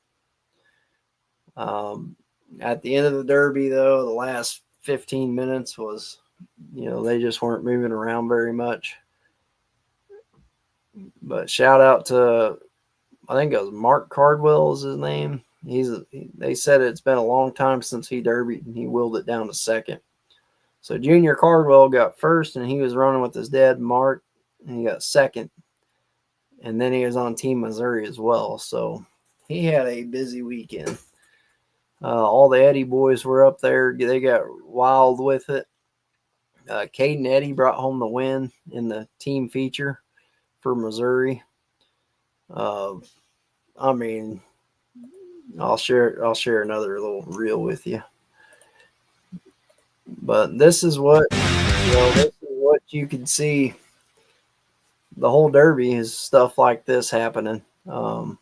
S1: At the end of the Derby, though, the last 15 minutes was, they just weren't moving around very much. But shout out to, I think it was Mark Cardwell is his name. They said it's been a long time since he derbied, and he willed it down to second. So Junior Cardwell got first, and he was running with his dad, Mark, and he got second. And then he was on Team Missouri as well. So he had a busy weekend. All the Eddie boys were up there. They got wild with it. Caden Eddy brought home the win in the team feature for Missouri. I mean, I'll share another little reel with you. But this is what you can see. The whole Derby is stuff like this happening. I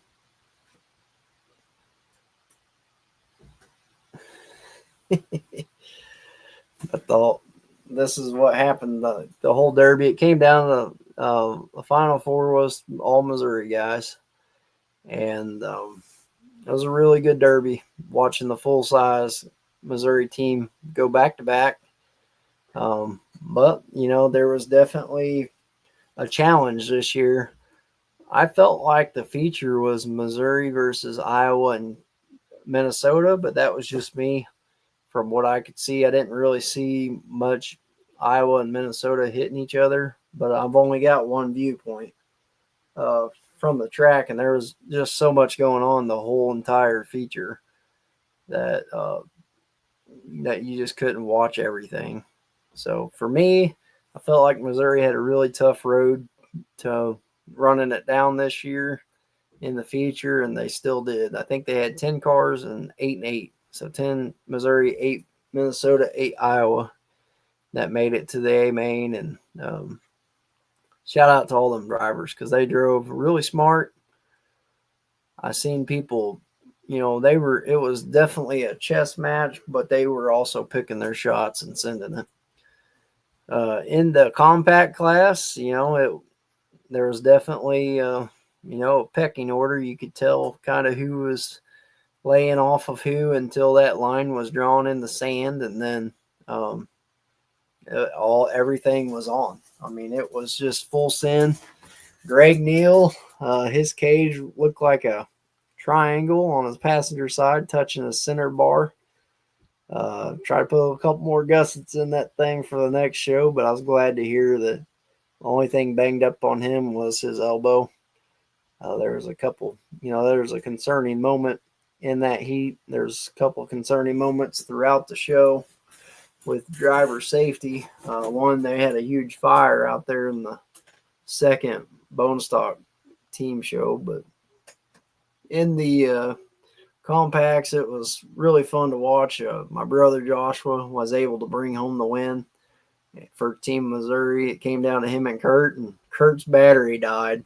S1: thought this is what happened. The whole Derby, it came down to the Final Four was all Missouri guys. And it was a really good Derby, watching the full-size Missouri team go back-to-back. But, there was definitely a challenge this year. I felt like the feature was Missouri versus Iowa and Minnesota, but that was just me. From what I could see, I didn't really see much Iowa and Minnesota hitting each other, but I've only got one viewpoint from the track, and there was just so much going on the whole entire feature that that you just couldn't watch everything. So for me, I felt like Missouri had a really tough road to running it down this year in the feature, and they still did. I think they had 10 cars and 8 and 8. So 10 Missouri, 8 Minnesota, 8 Iowa that made it to the A main. And shout out to all them drivers because they drove really smart. I seen people, it was definitely a chess match, but they were also picking their shots and sending it. In the compact class, there was definitely, a pecking order. You could tell kind of who was laying off of who until that line was drawn in the sand, and then everything was on. I mean, it was just full send. Greg Neal, his cage looked like a triangle on his passenger side, touching the center bar. Try to put a couple more gussets in that thing for the next show, but I was glad to hear that the only thing banged up on him was his elbow. There was a couple, there was a concerning moment in that heat. There's a couple concerning moments throughout the show with driver safety. One, they had a huge fire out there in the second bone stock team show, but in the compacts, it was really fun to watch. My brother Joshua was able to bring home the win for Team Missouri. It came down to him and Kurt, and Kurt's battery died.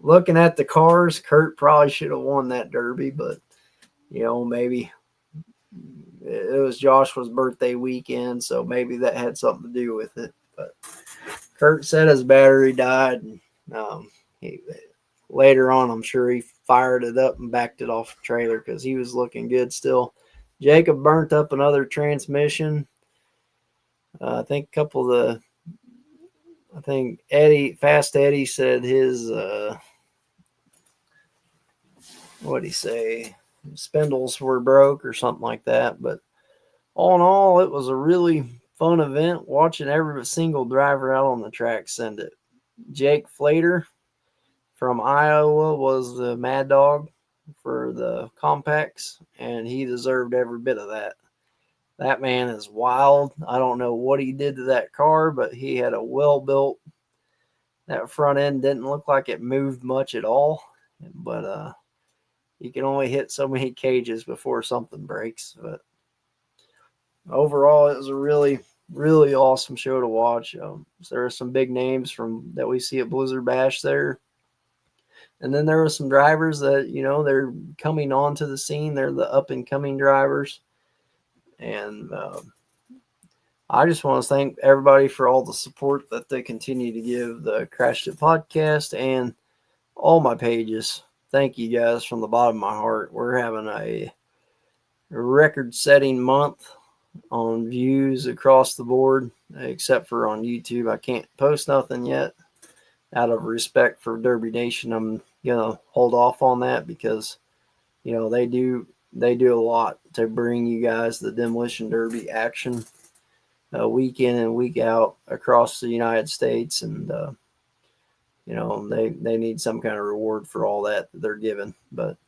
S1: Looking at the cars, Kurt probably should have won that Derby, but maybe it was Joshua's birthday weekend, so maybe that had something to do with it. But Kurt said his battery died, and later on, I'm sure he fired it up and backed it off the trailer because he was looking good still. Jacob burnt up another transmission. I think think Fast Eddie said his what'd he say? Spindles were broke or something like that. But all in all, it was a really fun event watching every single driver out on the track send it. Jake Flater from Iowa was the mad dog for the compacts, and he deserved every bit of that. That man is wild. I don't know what he did to that car, but he had a well-built. That front end didn't look like it moved much at all, but you can only hit so many cages before something breaks. But overall, it was a really, really awesome show to watch. So there are some big names that we see at Blizzard Bash there. And then there were some drivers that, they're coming onto the scene. They're the up-and-coming drivers. And I just want to thank everybody for all the support that they continue to give the Crashed It podcast and all my pages. Thank you guys from the bottom of my heart. We're having a record-setting month on views across the board, except for on YouTube. I can't post nothing yet. Out of respect for Derby Nation, I'm gonna hold off on that because, they do a lot to bring you guys the Demolition Derby action week in and week out across the United States, and they need some kind of reward for all that they're given. But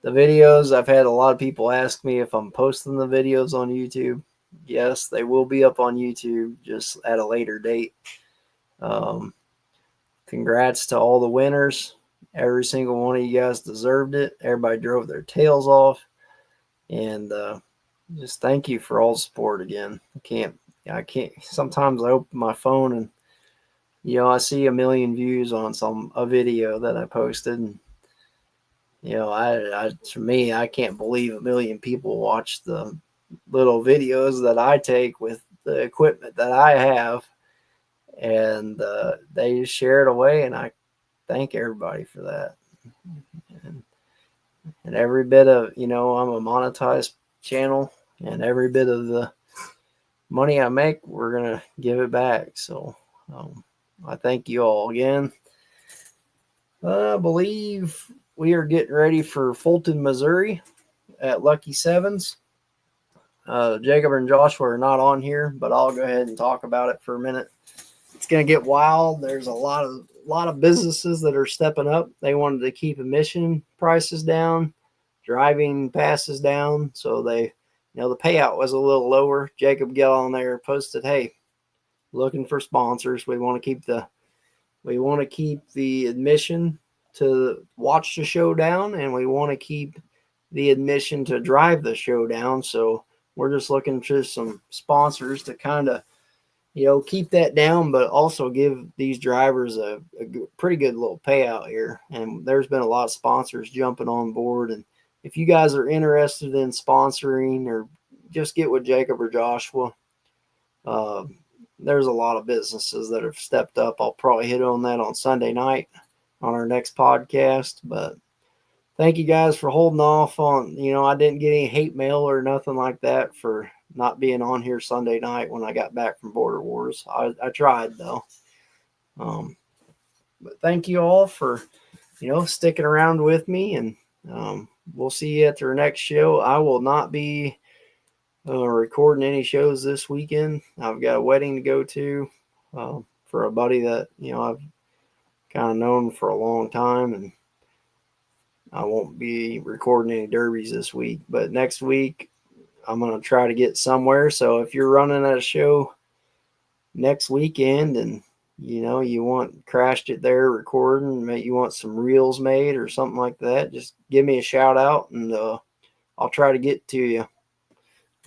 S1: the videos, I've had a lot of people ask me if I'm posting the videos on YouTube. Yes, they will be up on YouTube, just at a later date. Congrats to all the winners. Every single one of you guys deserved it. Everybody drove their tails off. And just thank you for all the support again. I can't. Sometimes I open my phone and, I see 1 million views on a video that I posted. And, to me, I can't believe 1 million people watch the little videos that I take with the equipment that I have. And they just share it away, and I thank everybody for that. And every bit of, I'm a monetized channel, and every bit of the money I make, we're going to give it back. So I thank you all again. I believe we are getting ready for Fulton, Missouri at Lucky Sevens. Jacob and Joshua are not on here, but I'll go ahead and talk about it for a minute. It's going to get wild. There's a lot of businesses that are stepping up. They wanted to keep admission prices down, driving passes down. So the payout was a little lower. Jacob got on there, posted, "Hey, looking for sponsors. We want to keep the admission to watch the show down, and we want to keep the admission to drive the show down. So we're just looking for some sponsors to kind of, keep that down, but also give these drivers a pretty good little payout here." And there's been a lot of sponsors jumping on board. And if you guys are interested in sponsoring, or just get with Jacob or Joshua, there's a lot of businesses that have stepped up. I'll probably hit on that on Sunday night on our next podcast. But thank you guys for holding off on, I didn't get any hate mail or nothing like that for not being on here Sunday night when I got back from Border Wars. I tried though. But thank you all for, sticking around with me, and we'll see you at our next show. I will not be recording any shows this weekend. I've got a wedding to go to for a buddy that, I've kind of known for a long time, and I won't be recording any derbies this week. But next week, I'm going to try to get somewhere. So if you're running at a show next weekend and, you want Crashed It there recording, you want some reels made or something like that, just give me a shout out, and I'll try to get to you.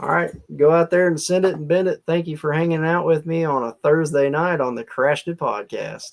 S1: All right, go out there and send it and bend it. Thank you for hanging out with me on a Thursday night on the Crashed It podcast.